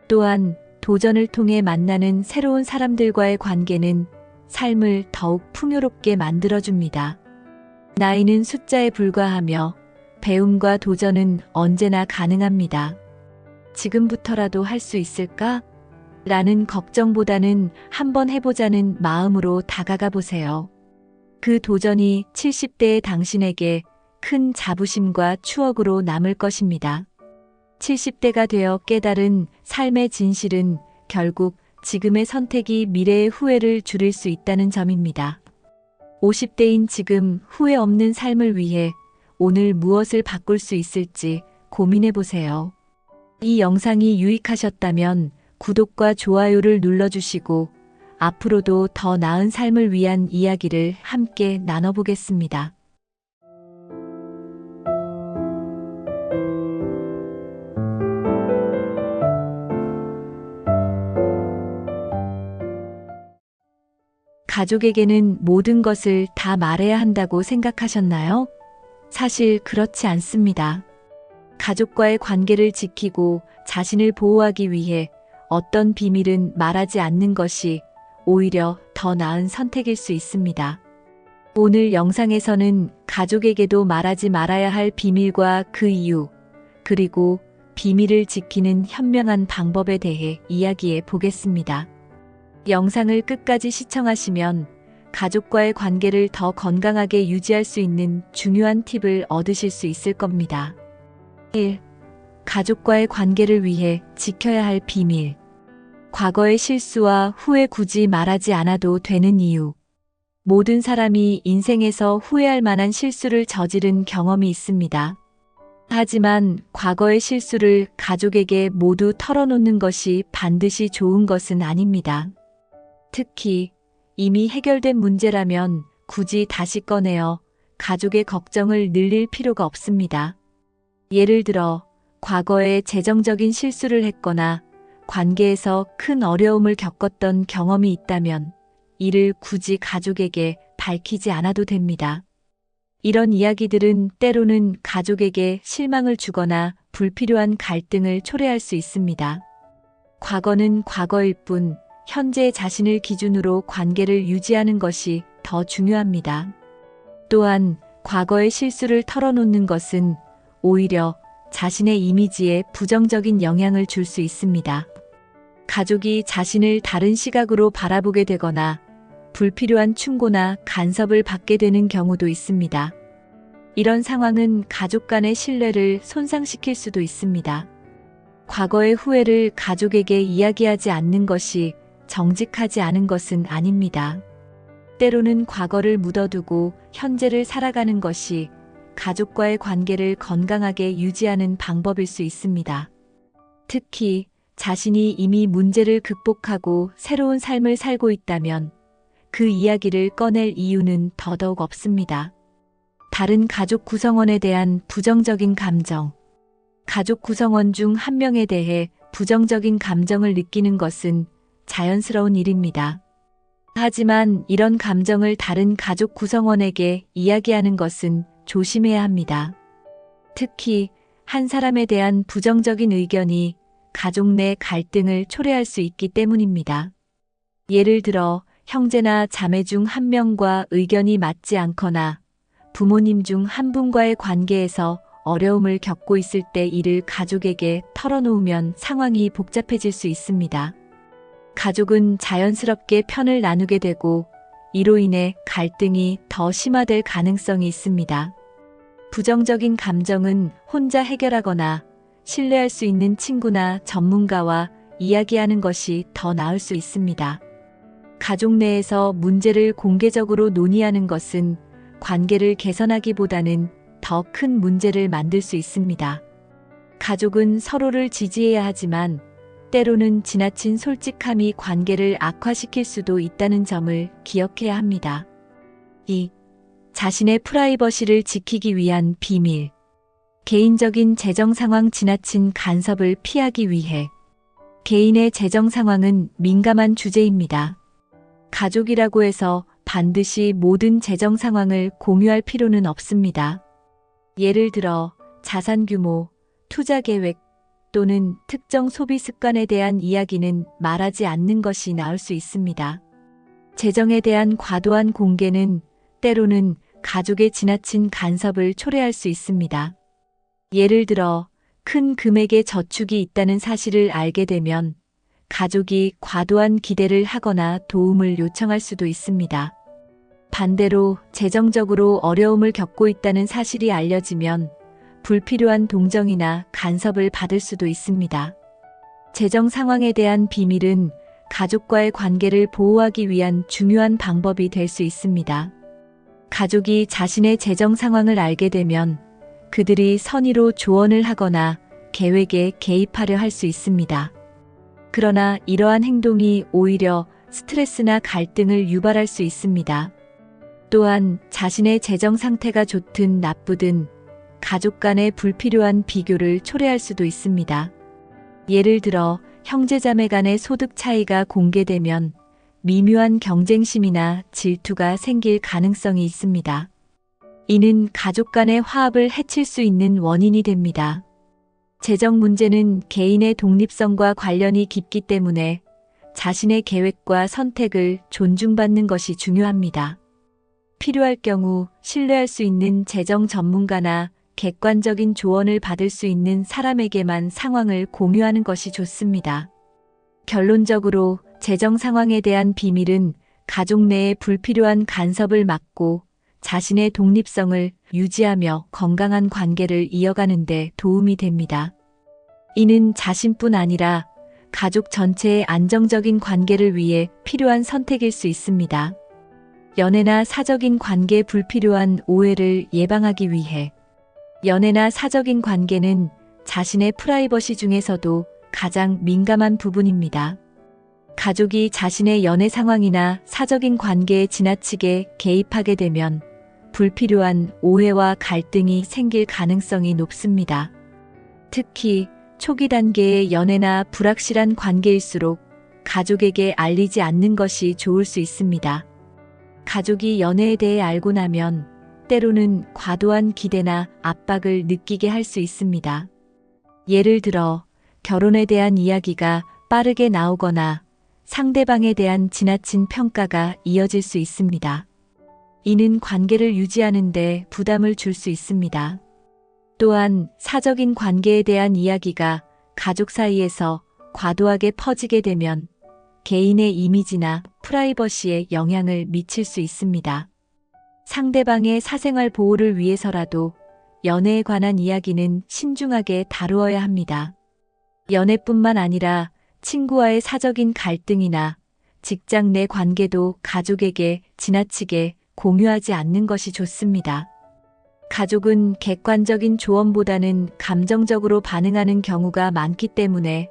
또한 도전을 통해 만나는 새로운 사람들과의 관계는 삶을 더욱 풍요롭게 만들어줍니다. 나이는 숫자에 불과하며 배움과 도전은 언제나 가능합니다. 지금부터라도 할 수 있을까? 라는 걱정보다는 한번 해보자는 마음으로 다가가 보세요. 그 도전이 70대의 당신에게 큰 자부심과 추억으로 남을 것입니다. 70대가 되어 깨달은 삶의 진실은 결국 지금의 선택이 미래의 후회를 줄일 수 있다는 점입니다. 50대인 지금 후회 없는 삶을 위해 오늘 무엇을 바꿀 수 있을지 고민해 보세요. 이 영상이 유익하셨다면 구독과 좋아요를 눌러주시고 앞으로도 더 나은 삶을 위한 이야기를 함께 나눠보겠습니다. 가족에게는 모든 것을 다 말해야 한다고 생각하셨나요? 사실 그렇지 않습니다. 가족과의 관계를 지키고 자신을 보호하기 위해 어떤 비밀은 말하지 않는 것이 오히려 더 나은 선택일 수 있습니다. 오늘 영상에서는 가족에게도 말하지 말아야 할 비밀과 그 이유, 그리고 비밀을 지키는 현명한 방법에 대해 이야기해 보겠습니다. 영상을 끝까지 시청하시면 가족과의 관계를 더 건강하게 유지할 수 있는 중요한 팁을 얻으실 수 있을 겁니다. 1. 가족과의 관계를 위해 지켜야 할 비밀. 과거의 실수와 후회 굳이 말하지 않아도 되는 이유. 모든 사람이 인생에서 후회할 만한 실수를 저지른 경험이 있습니다. 하지만 과거의 실수를 가족에게 모두 털어놓는 것이 반드시 좋은 것은 아닙니다. 특히 이미 해결된 문제라면 굳이 다시 꺼내어 가족의 걱정을 늘릴 필요가 없습니다. 예를 들어 과거에 재정적인 실수를 했거나 관계에서 큰 어려움을 겪었던 경험이 있다면 이를 굳이 가족에게 밝히지 않아도 됩니다. 이런 이야기들은 때로는 가족에게 실망을 주거나 불필요한 갈등을 초래할 수 있습니다. 과거는 과거일 뿐 현재 자신을 기준으로 관계를 유지하는 것이 더 중요합니다. 또한 과거의 실수를 털어놓는 것은 오히려 자신의 이미지에 부정적인 영향을 줄 수 있습니다. 가족이 자신을 다른 시각으로 바라보게 되거나 불필요한 충고나 간섭을 받게 되는 경우도 있습니다. 이런 상황은 가족 간의 신뢰를 손상시킬 수도 있습니다. 과거의 후회를 가족에게 이야기하지 않는 것이 정직하지 않은 것은 아닙니다. 때로는 과거를 묻어두고 현재를 살아가는 것이 가족과의 관계를 건강하게 유지하는 방법일 수 있습니다. 특히 자신이 이미 문제를 극복하고 새로운 삶을 살고 있다면 그 이야기를 꺼낼 이유는 더더욱 없습니다. 다른 가족 구성원에 대한 부정적인 감정. 가족 구성원 중 한 명에 대해 부정적인 감정을 느끼는 것은 자연스러운 일입니다. 하지만 이런 감정을 다른 가족 구성원에게 이야기하는 것은 조심해야 합니다. 특히 한 사람에 대한 부정적인 의견이 가족 내 갈등을 초래할 수 있기 때문입니다. 예를 들어 형제나 자매 중 한 명과 의견이 맞지 않거나 부모님 중 한 분과의 관계에서 어려움을 겪고 있을 때 이를 가족에게 털어놓으면 상황이 복잡해질 수 있습니다. 가족은 자연스럽게 편을 나누게 되고 이로 인해 갈등이 더 심화될 가능성이 있습니다. 부정적인 감정은 혼자 해결하거나 신뢰할 수 있는 친구나 전문가와 이야기하는 것이 더 나을 수 있습니다. 가족 내에서 문제를 공개적으로 논의하는 것은 관계를 개선하기보다는 더 큰 문제를 만들 수 있습니다. 가족은 서로를 지지해야 하지만 때로는 지나친 솔직함이 관계를 악화시킬 수도 있다는 점을 기억해야 합니다. 2. 자신의 프라이버시를 지키기 위한 비밀. 개인적인 재정 상황 지나친 간섭을 피하기 위해. 개인의 재정 상황은 민감한 주제입니다. 가족이라고 해서 반드시 모든 재정 상황을 공유할 필요는 없습니다. 예를 들어 자산 규모, 투자 계획 또는 특정 소비 습관에 대한 이야기는 말하지 않는 것이 나을 수 있습니다. 재정에 대한 과도한 공개는 때로는 가족의 지나친 간섭을 초래할 수 있습니다. 예를 들어 큰 금액의 저축이 있다는 사실을 알게 되면 가족이 과도한 기대를 하거나 도움을 요청할 수도 있습니다. 반대로 재정적으로 어려움을 겪고 있다는 사실이 알려지면 불필요한 동정이나 간섭을 받을 수도 있습니다. 재정 상황에 대한 비밀은 가족과의 관계를 보호하기 위한 중요한 방법이 될 수 있습니다. 가족이 자신의 재정 상황을 알게 되면 그들이 선의로 조언을 하거나 계획에 개입하려 할 수 있습니다. 그러나 이러한 행동이 오히려 스트레스나 갈등을 유발할 수 있습니다. 또한 자신의 재정 상태가 좋든 나쁘든 가족 간의 불필요한 비교를 초래할 수도 있습니다. 예를 들어 형제자매 간의 소득 차이가 공개되면 미묘한 경쟁심이나 질투가 생길 가능성이 있습니다. 이는 가족 간의 화합을 해칠 수 있는 원인이 됩니다. 재정 문제는 개인의 독립성과 관련이 깊기 때문에 자신의 계획과 선택을 존중받는 것이 중요합니다. 필요할 경우 신뢰할 수 있는 재정 전문가나 객관적인 조언을 받을 수 있는 사람에게만 상황을 공유하는 것이 좋습니다. 결론적으로 재정 상황에 대한 비밀은 가족 내의 불필요한 간섭을 막고 자신의 독립성을 유지하며 건강한 관계를 이어가는 데 도움이 됩니다. 이는 자신뿐 아니라 가족 전체의 안정적인 관계를 위해 필요한 선택일 수 있습니다. 연애나 사적인 관계의 불필요한 오해를 예방하기 위해. 연애나 사적인 관계는 자신의 프라이버시 중에서도 가장 민감한 부분입니다. 가족이 자신의 연애 상황이나 사적인 관계에 지나치게 개입하게 되면 불필요한 오해와 갈등이 생길 가능성이 높습니다. 특히 초기 단계의 연애나 불확실한 관계일수록 가족에게 알리지 않는 것이 좋을 수 있습니다. 가족이 연애에 대해 알고 나면 때로는 과도한 기대나 압박을 느끼게 할 수 있습니다. 예를 들어 결혼에 대한 이야기가 빠르게 나오거나 상대방에 대한 지나친 평가가 이어질 수 있습니다. 이는 관계를 유지하는 데 부담을 줄 수 있습니다. 또한 사적인 관계에 대한 이야기가 가족 사이에서 과도하게 퍼지게 되면 개인의 이미지나 프라이버시에 영향을 미칠 수 있습니다. 상대방의 사생활 보호를 위해서라도 연애에 관한 이야기는 신중하게 다루어야 합니다. 연애뿐만 아니라 친구와의 사적인 갈등이나 직장 내 관계도 가족에게 지나치게 공유하지 않는 것이 좋습니다. 가족은 객관적인 조언보다는 감정적으로 반응하는 경우가 많기 때문에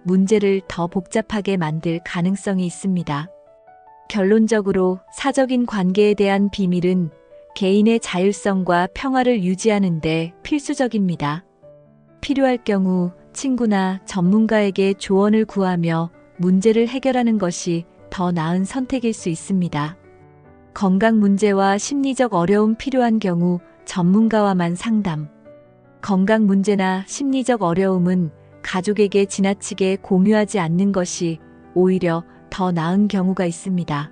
문제를 더 복잡하게 만들 가능성이 있습니다. 결론적으로 사적인 관계에 대한 비밀은 개인의 자율성과 평화를 유지하는 데 필수적입니다. 필요할 경우 친구나 전문가에게 조언을 구하며 문제를 해결하는 것이 더 나은 선택일 수 있습니다. 건강 문제와 심리적 어려움 필요한 경우 전문가와만 상담. 건강 문제나 심리적 어려움은 가족에게 지나치게 공유하지 않는 것이 오히려 더 나은 경우가 있습니다.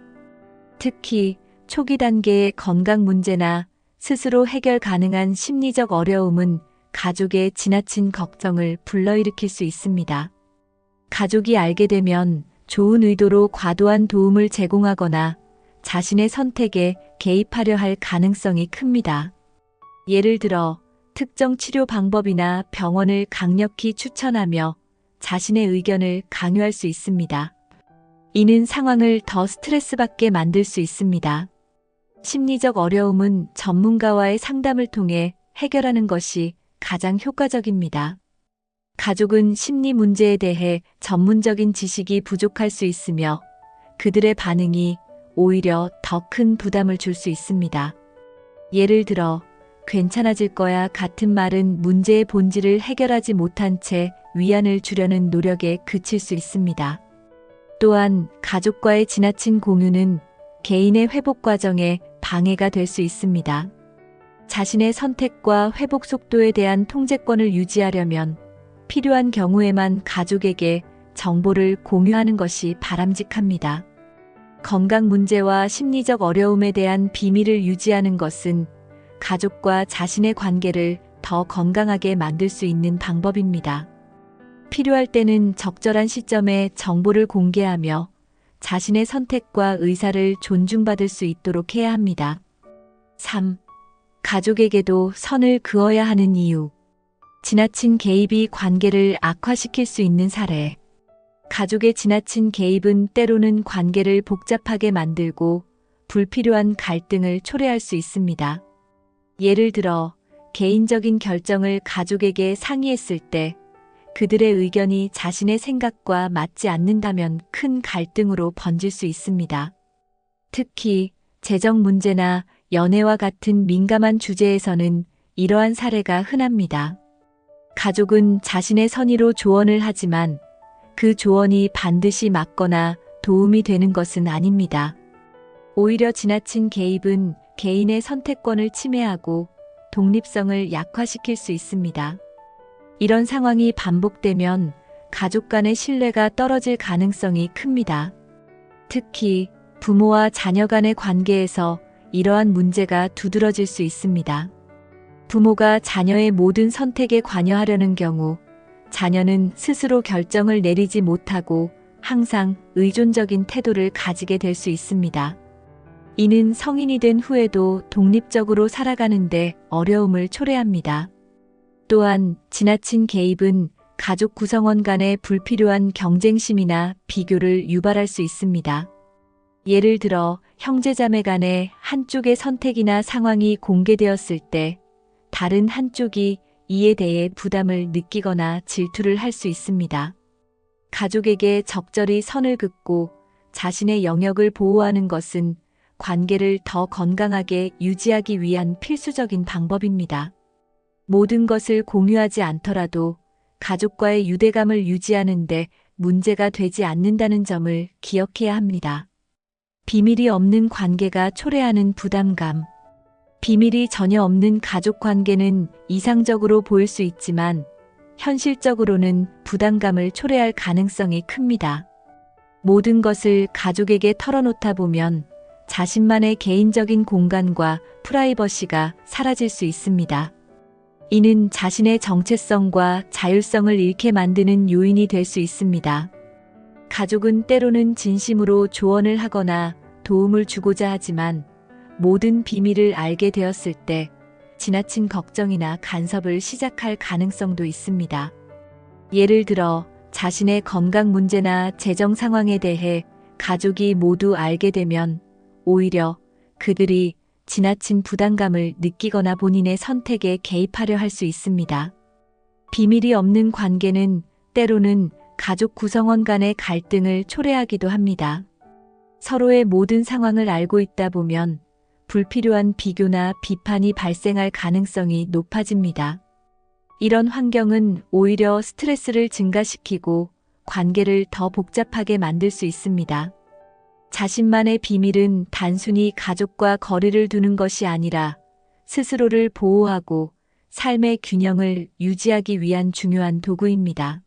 특히 초기 단계의 건강 문제나 스스로 해결 가능한 심리적 어려움은 가족의 지나친 걱정을 불러일으킬 수 있습니다. 가족이 알게 되면 좋은 의도로 과도한 도움을 제공하거나 자신의 선택에 개입하려 할 가능성이 큽니다. 예를 들어 특정 치료 방법이나 병원을 강력히 추천하며 자신의 의견을 강요할 수 있습니다. 이는 상황을 더 스트레스받게 만들 수 있습니다. 심리적 어려움은 전문가와의 상담을 통해 해결하는 것이 가장 효과적입니다. 가족은 심리 문제에 대해 전문적인 지식이 부족할 수 있으며 그들의 반응이 오히려 더 큰 부담을 줄 수 있습니다. 예를 들어 괜찮아질 거야 같은 말은 문제의 본질을 해결하지 못한 채 위안을 주려는 노력에 그칠 수 있습니다. 또한 가족과의 지나친 공유는 개인의 회복 과정에 방해가 될 수 있습니다. 자신의 선택과 회복 속도에 대한 통제권을 유지하려면 필요한 경우에만 가족에게 정보를 공유하는 것이 바람직합니다. 건강 문제와 심리적 어려움에 대한 비밀을 유지하는 것은 가족과 자신의 관계를 더 건강하게 만들 수 있는 방법입니다. 필요할 때는 적절한 시점에 정보를 공개하며 자신의 선택과 의사를 존중받을 수 있도록 해야 합니다. 3. 가족에게도 선을 그어야 하는 이유. 지나친 개입이 관계를 악화시킬 수 있는 사례. 가족의 지나친 개입은 때로는 관계를 복잡하게 만들고 불필요한 갈등을 초래할 수 있습니다. 예를 들어 개인적인 결정을 가족에게 상의했을 때 그들의 의견이 자신의 생각과 맞지 않는다면 큰 갈등으로 번질 수 있습니다. 특히 재정 문제나 연애와 같은 민감한 주제에서는 이러한 사례가 흔합니다. 가족은 자신의 선의로 조언을 하지만 그 조언이 반드시 맞거나 도움이 되는 것은 아닙니다. 오히려 지나친 개입은 개인의 선택권을 침해하고 독립성을 약화시킬 수 있습니다. 이런 상황이 반복되면 가족 간의 신뢰가 떨어질 가능성이 큽니다. 특히 부모와 자녀 간의 관계에서 이러한 문제가 두드러질 수 있습니다. 부모가 자녀의 모든 선택에 관여하려는 경우 자녀는 스스로 결정을 내리지 못하고 항상 의존적인 태도를 가지게 될 수 있습니다. 이는 성인이 된 후에도 독립적으로 살아가는데 어려움을 초래합니다. 또한 지나친 개입은 가족 구성원 간의 불필요한 경쟁심이나 비교를 유발할 수 있습니다. 예를 들어 형제자매 간의 한쪽의 선택이나 상황이 공개되었을 때 다른 한쪽이 이에 대해 부담을 느끼거나 질투를 할 수 있습니다. 가족에게 적절히 선을 긋고 자신의 영역을 보호하는 것은 관계를 더 건강하게 유지하기 위한 필수적인 방법입니다. 모든 것을 공유하지 않더라도 가족과의 유대감을 유지하는 데 문제가 되지 않는다는 점을 기억해야 합니다. 비밀이 없는 관계가 초래하는 부담감. 비밀이 전혀 없는 가족 관계는 이상적으로 보일 수 있지만 현실적으로는 부담감을 초래할 가능성이 큽니다. 모든 것을 가족에게 털어놓다 보면 자신만의 개인적인 공간과 프라이버시가 사라질 수 있습니다. 이는 자신의 정체성과 자율성을 잃게 만드는 요인이 될 수 있습니다. 가족은 때로는 진심으로 조언을 하거나 도움을 주고자 하지만 모든 비밀을 알게 되었을 때 지나친 걱정이나 간섭을 시작할 가능성도 있습니다. 예를 들어 자신의 건강 문제나 재정 상황에 대해 가족이 모두 알게 되면 오히려 그들이 지나친 부담감을 느끼거나 본인의 선택에 개입하려 할 수 있습니다. 비밀이 없는 관계는 때로는 가족 구성원 간의 갈등을 초래하기도 합니다. 서로의 모든 상황을 알고 있다 보면 불필요한 비교나 비판이 발생할 가능성이 높아집니다. 이런 환경은 오히려 스트레스를 증가시키고 관계를 더 복잡하게 만들 수 있습니다. 자신만의 비밀은 단순히 가족과 거리를 두는 것이 아니라 스스로를 보호하고 삶의 균형을 유지하기 위한 중요한 도구입니다.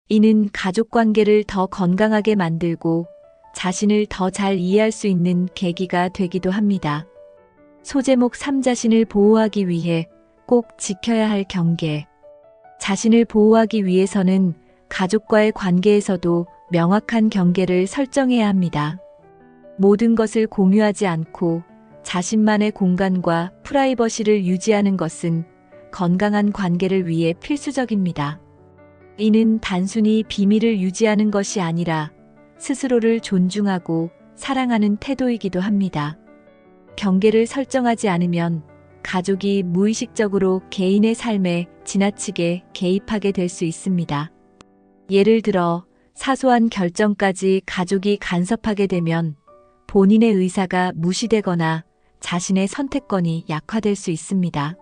이는 가족 관계를 더 건강하게 만들고 자신을 더 잘 이해할 수 있는 계기가 되기도 합니다. 소제목 3. 자신을 보호하기 위해 꼭 지켜야 할 경계. 자신을 보호하기 위해서는 가족과의 관계에서도 명확한 경계를 설정해야 합니다. 모든 것을 공유하지 않고 자신만의 공간과 프라이버시를 유지하는 것은 건강한 관계를 위해 필수적입니다. 이는 단순히 비밀을 유지하는 것이 아니라 스스로를 존중하고 사랑하는 태도이기도 합니다. 경계를 설정하지 않으면 가족이 무의식적으로 개인의 삶에 지나치게 개입하게 될 수 있습니다. 예를 들어 사소한 결정까지 가족이 간섭하게 되면 본인의 의사가 무시되거나 자신의 선택권이 약화될 수 있습니다.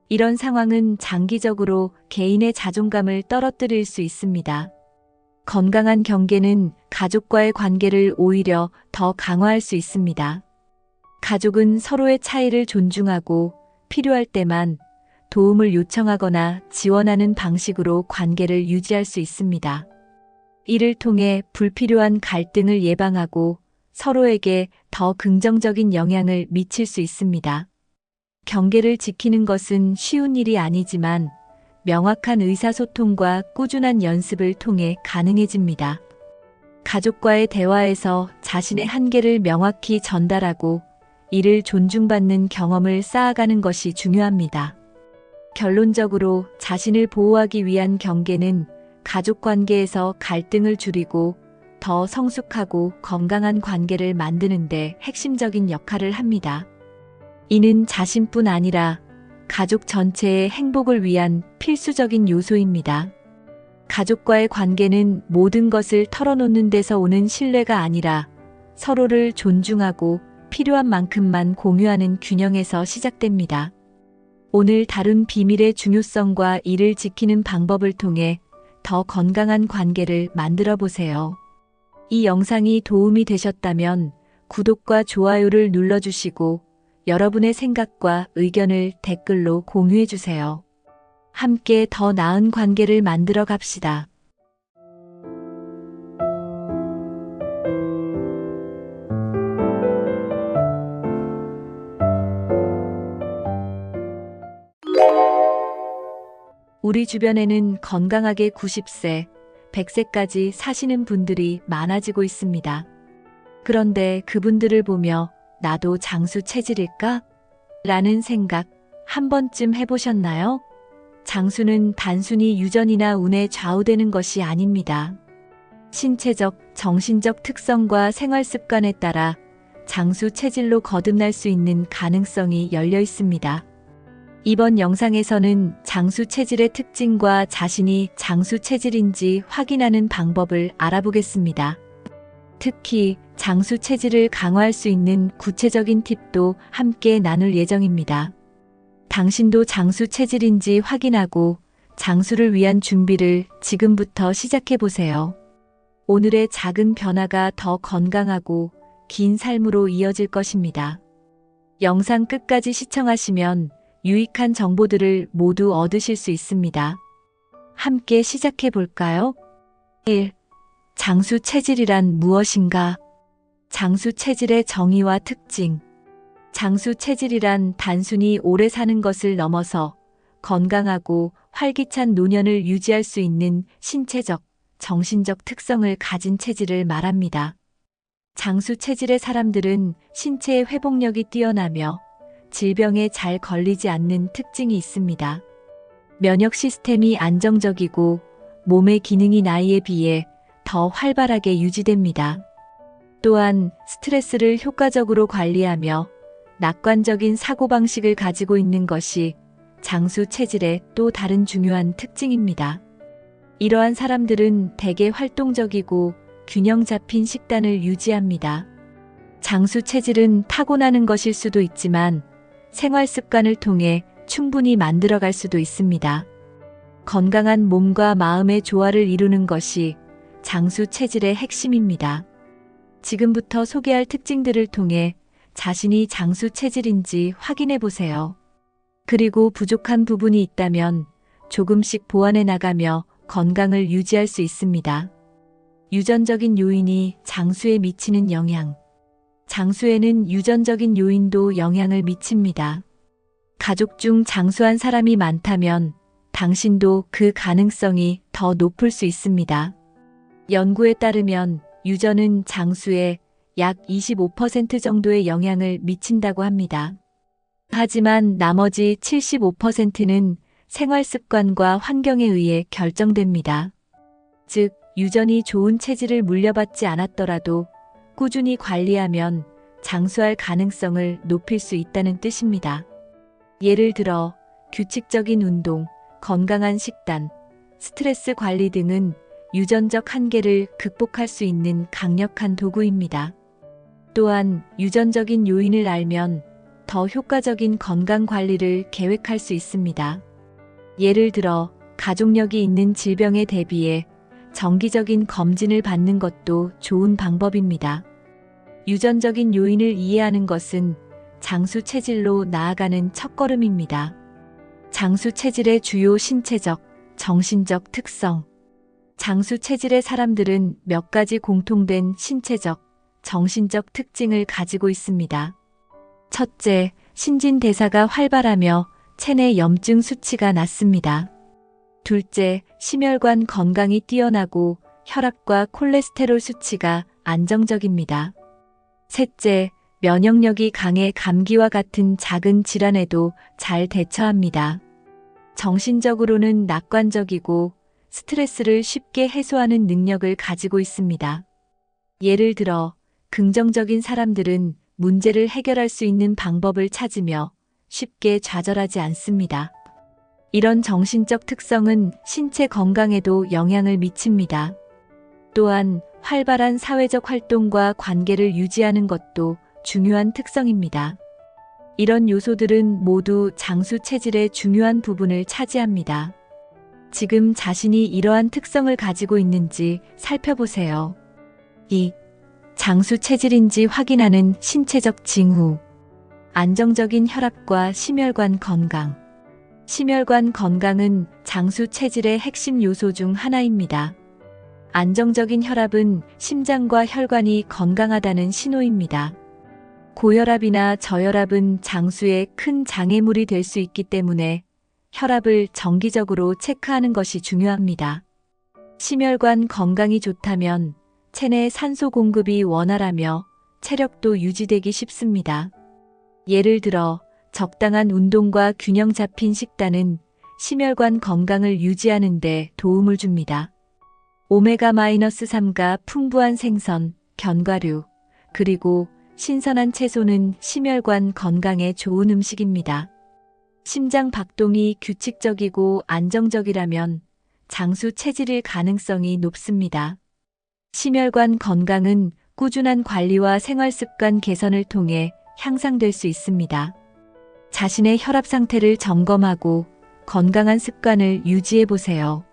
이런 상황은 장기적으로 개인의 자존감을 떨어뜨릴 수 있습니다. 건강한 경계는 가족과의 관계를 오히려 더 강화할 수 있습니다. 가족은 서로의 차이를 존중하고 필요할 때만 도움을 요청하거나 지원하는 방식으로 관계를 유지할 수 있습니다. 이를 통해 불필요한 갈등을 예방하고 서로에게 더 긍정적인 영향을 미칠 수 있습니다. 경계를 지키는 것은 쉬운 일이 아니지만 명확한 의사소통과 꾸준한 연습을 통해 가능해집니다. 가족과의 대화에서 자신의 한계를 명확히 전달하고 이를 존중받는 경험을 쌓아가는 것이 중요합니다. 결론적으로 자신을 보호하기 위한 경계는 가족 관계에서 갈등을 줄이고 더 성숙하고 건강한 관계를 만드는 데 핵심적인 역할을 합니다. 이는 자신뿐 아니라 가족 전체의 행복을 위한 필수적인 요소입니다. 가족과의 관계는 모든 것을 털어놓는 데서 오는 신뢰가 아니라 서로를 존중하고 필요한 만큼만 공유하는 균형에서 시작됩니다. 오늘 다룬 비밀의 중요성과 이를 지키는 방법을 통해 더 건강한 관계를 만들어 보세요. 이 영상이 도움이 되셨다면 구독과 좋아요를 눌러주시고 여러분의 생각과 의견을 댓글로 공유해 주세요. 함께 더 나은 관계를 만들어 갑시다. 우리 주변에는 건강하게 90세, 100세까지 사시는 분들이 많아지고 있습니다. 그런데 그분들을 보며 나도 장수 체질일까? 라는 생각 한 번쯤 해보셨나요? 장수는 단순히 유전이나 운에 좌우되는 것이 아닙니다. 신체적, 정신적 특성과 생활 습관에 따라 장수 체질로 거듭날 수 있는 가능성이 열려 있습니다. 이번 영상에서는 장수 체질의 특징과 자신이 장수 체질인지 확인하는 방법을 알아보겠습니다. 특히 장수 체질을 강화할 수 있는 구체적인 팁도 함께 나눌 예정입니다. 당신도 장수 체질인지 확인하고 장수를 위한 준비를 지금부터 시작해 보세요. 오늘의 작은 변화가 더 건강하고 긴 삶으로 이어질 것입니다. 영상 끝까지 시청하시면 유익한 정보들을 모두 얻으실 수 있습니다. 함께 시작해 볼까요? 1. 장수 체질이란 무엇인가? 장수 체질의 정의와 특징. 장수 체질이란 단순히 오래 사는 것을 넘어서 건강하고 활기찬 노년을 유지할 수 있는 신체적, 정신적 특성을 가진 체질을 말합니다. 장수 체질의 사람들은 신체의 회복력이 뛰어나며 질병에 잘 걸리지 않는 특징이 있습니다. 면역 시스템이 안정적이고 몸의 기능이 나이에 비해 더 활발하게 유지됩니다. 또한 스트레스를 효과적으로 관리하며 낙관적인 사고방식을 가지고 있는 것이 장수 체질의 또 다른 중요한 특징입니다. 이러한 사람들은 대개 활동적이고 균형 잡힌 식단을 유지합니다. 장수 체질은 타고나는 것일 수도 있지만 생활 습관을 통해 충분히 만들어갈 수도 있습니다. 건강한 몸과 마음의 조화를 이루는 것이 장수 체질의 핵심입니다. 지금부터 소개할 특징들을 통해 자신이 장수 체질인지 확인해 보세요. 그리고 부족한 부분이 있다면 조금씩 보완해 나가며 건강을 유지할 수 있습니다. 유전적인 요인이 장수에 미치는 영향. 장수에는 유전적인 요인도 영향을 미칩니다. 가족 중 장수한 사람이 많다면 당신도 그 가능성이 더 높을 수 있습니다. 연구에 따르면 유전은 장수에 약 25% 정도의 영향을 미친다고 합니다. 하지만 나머지 75%는 생활 습관과 환경에 의해 결정됩니다. 즉, 유전이 좋은 체질을 물려받지 않았더라도 꾸준히 관리하면 장수할 가능성을 높일 수 있다는 뜻입니다. 예를 들어 규칙적인 운동, 건강한 식단, 스트레스 관리 등은 유전적 한계를 극복할 수 있는 강력한 도구입니다. 또한 유전적인 요인을 알면 더 효과적인 건강 관리를 계획할 수 있습니다. 예를 들어 가족력이 있는 질병에 대비해 정기적인 검진을 받는 것도 좋은 방법입니다. 유전적인 요인을 이해하는 것은 장수 체질로 나아가는 첫걸음입니다. 장수 체질의 주요 신체적, 정신적 특성. 장수 체질의 사람들은 몇 가지 공통된 신체적, 정신적 특징을 가지고 있습니다. 첫째, 신진대사가 활발하며 체내 염증 수치가 낮습니다. 둘째, 심혈관 건강이 뛰어나고 혈압과 콜레스테롤 수치가 안정적입니다. 셋째, 면역력이 강해 감기와 같은 작은 질환에도 잘 대처합니다. 정신적으로는 낙관적이고 스트레스를 쉽게 해소하는 능력을 가지고 있습니다. 예를 들어 긍정적인 사람들은 문제를 해결할 수 있는 방법을 찾으며 쉽게 좌절하지 않습니다. 이런 정신적 특성은 신체 건강에도 영향을 미칩니다. 또한 활발한 사회적 활동과 관계를 유지하는 것도 중요한 특성입니다. 이런 요소들은 모두 장수 체질의 중요한 부분을 차지합니다. 지금 자신이 이러한 특성을 가지고 있는지 살펴보세요. 2. 장수 체질인지 확인하는 신체적 징후. 안정적인 혈압과 심혈관 건강. 심혈관 건강은 장수 체질의 핵심 요소 중 하나입니다. 안정적인 혈압은 심장과 혈관이 건강하다는 신호입니다. 고혈압이나 저혈압은 장수에 큰 장애물이 될 수 있기 때문에 혈압을 정기적으로 체크하는 것이 중요합니다. 심혈관 건강이 좋다면 체내 산소 공급이 원활하며 체력도 유지되기 쉽습니다. 예를 들어 적당한 운동과 균형 잡힌 식단은 심혈관 건강을 유지하는 데 도움을 줍니다. 오메가-3가 풍부한 생선, 견과류, 그리고 신선한 채소는 심혈관 건강에 좋은 음식입니다. 심장 박동이 규칙적이고 안정적이라면 장수 체질일 가능성이 높습니다. 심혈관 건강은 꾸준한 관리와 생활 습관 개선을 통해 향상될 수 있습니다. 자신의 혈압 상태를 점검하고 건강한 습관을 유지해 보세요.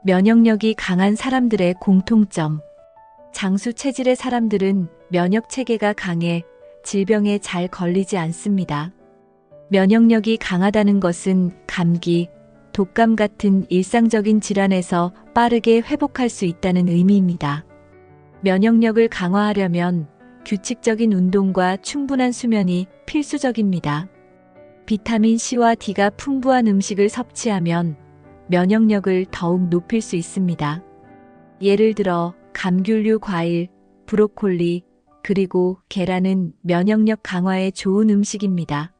면역력이 강한 사람들의 공통점. 장수 체질의 사람들은 면역 체계가 강해 질병에 잘 걸리지 않습니다. 면역력이 강하다는 것은 감기, 독감 같은 일상적인 질환에서 빠르게 회복할 수 있다는 의미입니다. 면역력을 강화하려면 규칙적인 운동과 충분한 수면이 필수적입니다. 비타민 C와 D가 풍부한 음식을 섭취하면 면역력을 더욱 높일 수 있습니다. 예를 들어 감귤류 과일, 브로콜리, 그리고 계란은 면역력 강화에 좋은 음식입니다.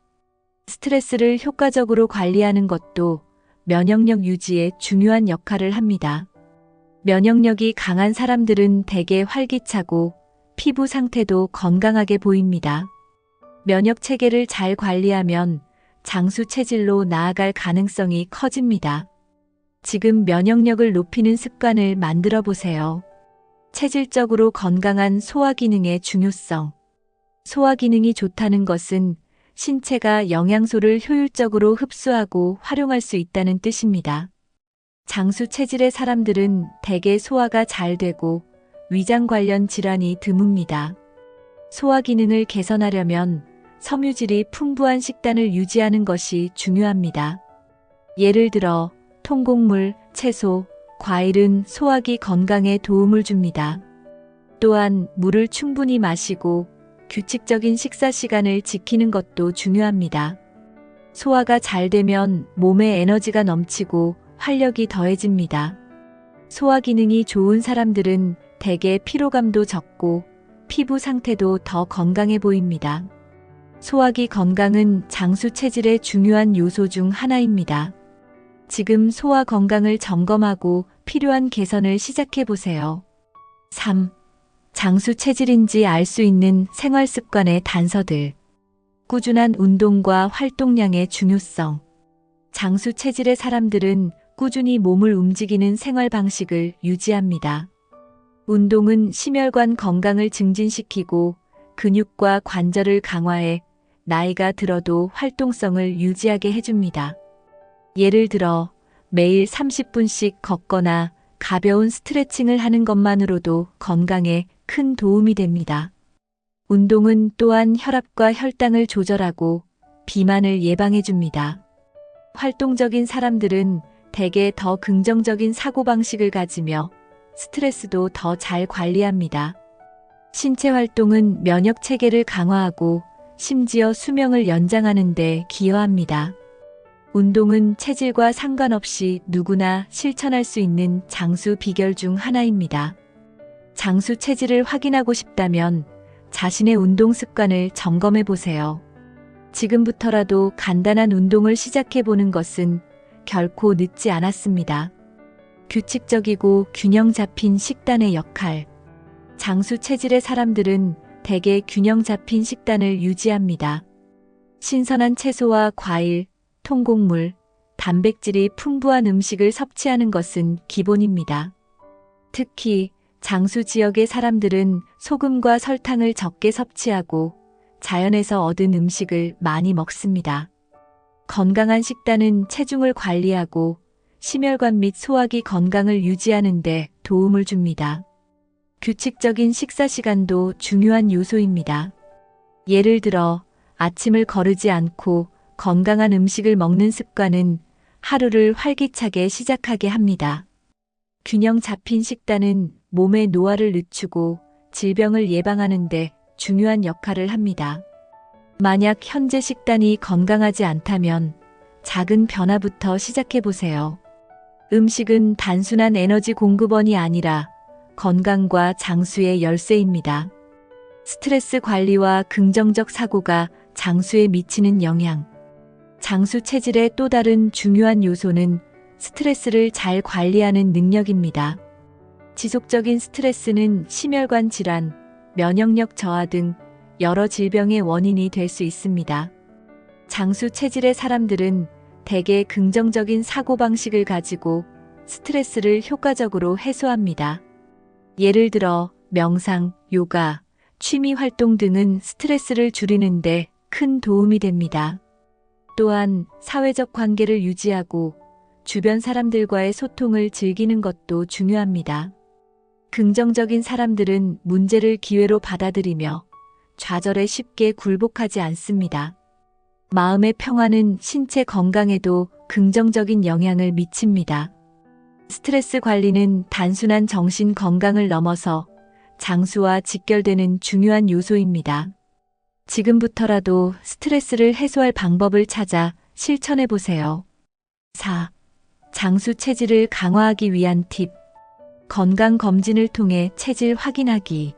스트레스를 효과적으로 관리하는 것도 면역력 유지에 중요한 역할을 합니다. 면역력이 강한 사람들은 대개 활기차고 피부 상태도 건강하게 보입니다. 면역 체계를 잘 관리하면 장수 체질로 나아갈 가능성이 커집니다. 지금 면역력을 높이는 습관을 만들어 보세요. 체질적으로 건강한 소화 기능의 중요성. 소화 기능이 좋다는 것은 신체가 영양소를 효율적으로 흡수하고 활용할 수 있다는 뜻입니다. 장수 체질의 사람들은 대개 소화가 잘 되고 위장 관련 질환이 드뭅니다. 소화 기능을 개선하려면 섬유질이 풍부한 식단을 유지하는 것이 중요합니다. 예를 들어 통곡물, 채소, 과일은 소화기 건강에 도움을 줍니다. 또한 물을 충분히 마시고 규칙적인 식사 시간을 지키는 것도 중요합니다. 소화가 잘 되면 몸에 에너지가 넘치고 활력이 더해집니다. 소화 기능이 좋은 사람들은 대개 피로감도 적고 피부 상태도 더 건강해 보입니다. 소화기 건강은 장수 체질의 중요한 요소 중 하나입니다. 지금 소화 건강을 점검하고 필요한 개선을 시작해 보세요. 3. 장수 체질인지 알 수 있는 생활 습관의 단서들. 꾸준한 운동과 활동량의 중요성. 장수 체질의 사람들은 꾸준히 몸을 움직이는 생활 방식을 유지합니다. 운동은 심혈관 건강을 증진시키고 근육과 관절을 강화해 나이가 들어도 활동성을 유지하게 해줍니다. 예를 들어 매일 30분씩 걷거나 가벼운 스트레칭을 하는 것만으로도 건강에 큰 도움이 됩니다. 운동은 또한 혈압과 혈당을 조절하고 비만을 예방해줍니다. 활동적인 사람들은 대개 더 긍정적인 사고방식을 가지며 스트레스도 더 잘 관리합니다. 신체 활동은 면역 체계를 강화하고 심지어 수명을 연장하는 데 기여합니다. 운동은 체질과 상관없이 누구나 실천할 수 있는 장수 비결 중 하나입니다. 장수 체질을 확인하고 싶다면 자신의 운동 습관을 점검해 보세요. 지금부터라도 간단한 운동을 시작해 보는 것은 결코 늦지 않았습니다. 규칙적이고 균형 잡힌 식단의 역할. 장수 체질의 사람들은 대개 균형 잡힌 식단을 유지합니다. 신선한 채소와 과일, 통곡물, 단백질이 풍부한 음식을 섭취하는 것은 기본입니다. 특히 장수 지역의 사람들은 소금과 설탕을 적게 섭취하고 자연에서 얻은 음식을 많이 먹습니다. 건강한 식단은 체중을 관리하고 심혈관 및 소화기 건강을 유지하는 데 도움을 줍니다. 규칙적인 식사 시간도 중요한 요소입니다. 예를 들어 아침을 거르지 않고 건강한 음식을 먹는 습관은 하루를 활기차게 시작하게 합니다. 균형 잡힌 식단은 몸의 노화를 늦추고 질병을 예방하는 데 중요한 역할을 합니다. 만약 현재 식단이 건강하지 않다면 작은 변화부터 시작해 보세요. 음식은 단순한 에너지 공급원이 아니라 건강과 장수의 열쇠입니다. 스트레스 관리와 긍정적 사고가 장수에 미치는 영향. 장수 체질의 또 다른 중요한 요소는 스트레스를 잘 관리하는 능력입니다. 지속적인 스트레스는 심혈관 질환, 면역력 저하 등 여러 질병의 원인이 될 수 있습니다. 장수 체질의 사람들은 대개 긍정적인 사고방식을 가지고 스트레스를 효과적으로 해소합니다. 예를 들어 명상, 요가, 취미 활동 등은 스트레스를 줄이는 데 큰 도움이 됩니다. 또한 사회적 관계를 유지하고 주변 사람들과의 소통을 즐기는 것도 중요합니다. 긍정적인 사람들은 문제를 기회로 받아들이며 좌절에 쉽게 굴복하지 않습니다. 마음의 평화는 신체 건강에도 긍정적인 영향을 미칩니다. 스트레스 관리는 단순한 정신 건강을 넘어서 장수와 직결되는 중요한 요소입니다. 지금부터라도 스트레스를 해소할 방법을 찾아 실천해 보세요. 4. 장수 체질을 강화하기 위한 팁. 건강검진을 통해 체질 확인하기.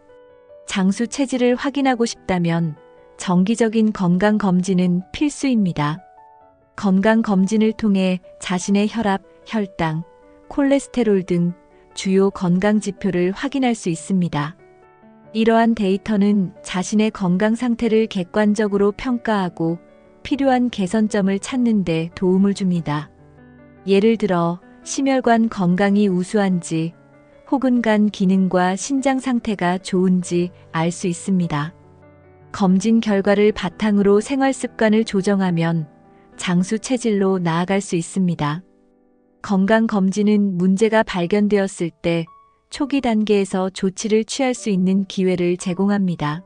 장수 체질을 확인하고 싶다면 정기적인 건강검진은 필수입니다. 건강검진을 통해 자신의 혈압, 혈당, 콜레스테롤 등 주요 건강지표를 확인할 수 있습니다. 이러한 데이터는 자신의 건강 상태를 객관적으로 평가하고 필요한 개선점을 찾는 데 도움을 줍니다. 예를 들어 심혈관 건강이 우수한지 혹은 간 기능과 신장 상태가 좋은지 알 수 있습니다. 검진 결과를 바탕으로 생활 습관을 조정하면 장수 체질로 나아갈 수 있습니다. 건강검진은 문제가 발견되었을 때 초기 단계에서 조치를 취할 수 있는 기회를 제공합니다.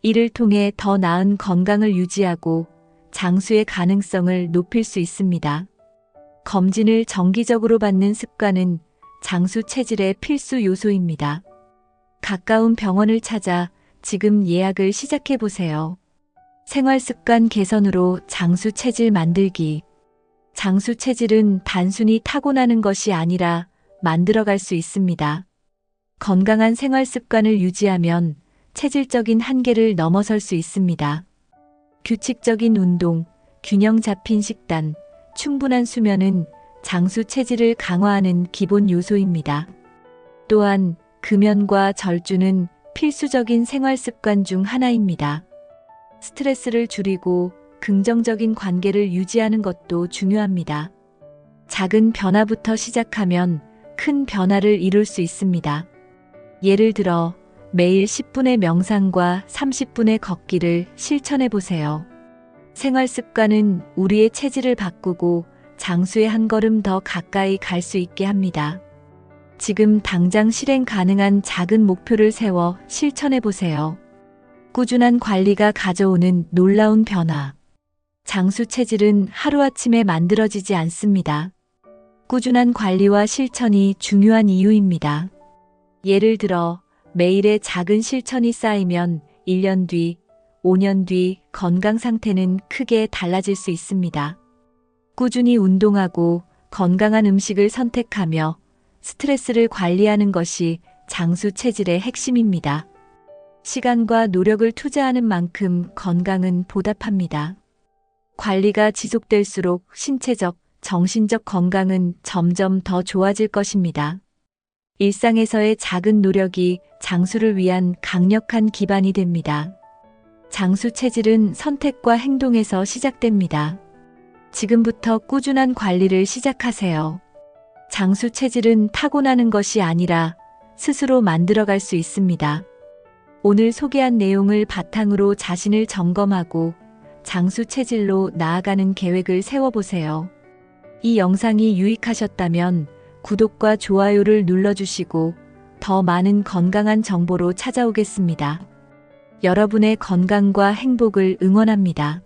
이를 통해 더 나은 건강을 유지하고 장수의 가능성을 높일 수 있습니다. 검진을 정기적으로 받는 습관은 장수 체질의 필수 요소입니다. 가까운 병원을 찾아 지금 예약을 시작해 보세요. 생활 습관 개선으로 장수 체질 만들기. 장수 체질은 단순히 타고나는 것이 아니라 만들어갈 수 있습니다. 건강한 생활 습관을 유지하면 체질적인 한계를 넘어설 수 있습니다. 규칙적인 운동, 균형 잡힌 식단, 충분한 수면은 장수 체질을 강화하는 기본 요소입니다. 또한 금연과 절주는 필수적인 생활 습관 중 하나입니다. 스트레스를 줄이고 긍정적인 관계를 유지하는 것도 중요합니다. 작은 변화부터 시작하면 큰 변화를 이룰 수 있습니다. 예를 들어 매일 10분의 명상과 30분의 걷기를 실천해 보세요. 생활 습관은 우리의 체질을 바꾸고 장수에 한 걸음 더 가까이 갈 수 있게 합니다. 지금 당장 실행 가능한 작은 목표를 세워 실천해 보세요. 꾸준한 관리가 가져오는 놀라운 변화. 장수 체질은 하루아침에 만들어지지 않습니다. 꾸준한 관리와 실천이 중요한 이유입니다. 예를 들어 매일의 작은 실천이 쌓이면 1년 뒤, 5년 뒤 건강 상태는 크게 달라질 수 있습니다. 꾸준히 운동하고 건강한 음식을 선택하며 스트레스를 관리하는 것이 장수 체질의 핵심입니다. 시간과 노력을 투자하는 만큼 건강은 보답합니다. 관리가 지속될수록 신체적, 정신적 건강은 점점 더 좋아질 것입니다. 일상에서의 작은 노력이 장수를 위한 강력한 기반이 됩니다. 장수 체질은 선택과 행동에서 시작됩니다. 지금부터 꾸준한 관리를 시작하세요. 장수 체질은 타고나는 것이 아니라 스스로 만들어갈 수 있습니다. 오늘 소개한 내용을 바탕으로 자신을 점검하고 장수 체질로 나아가는 계획을 세워보세요. 이 영상이 유익하셨다면 구독과 좋아요를 눌러주시고 더 많은 건강한 정보로 찾아오겠습니다. 여러분의 건강과 행복을 응원합니다.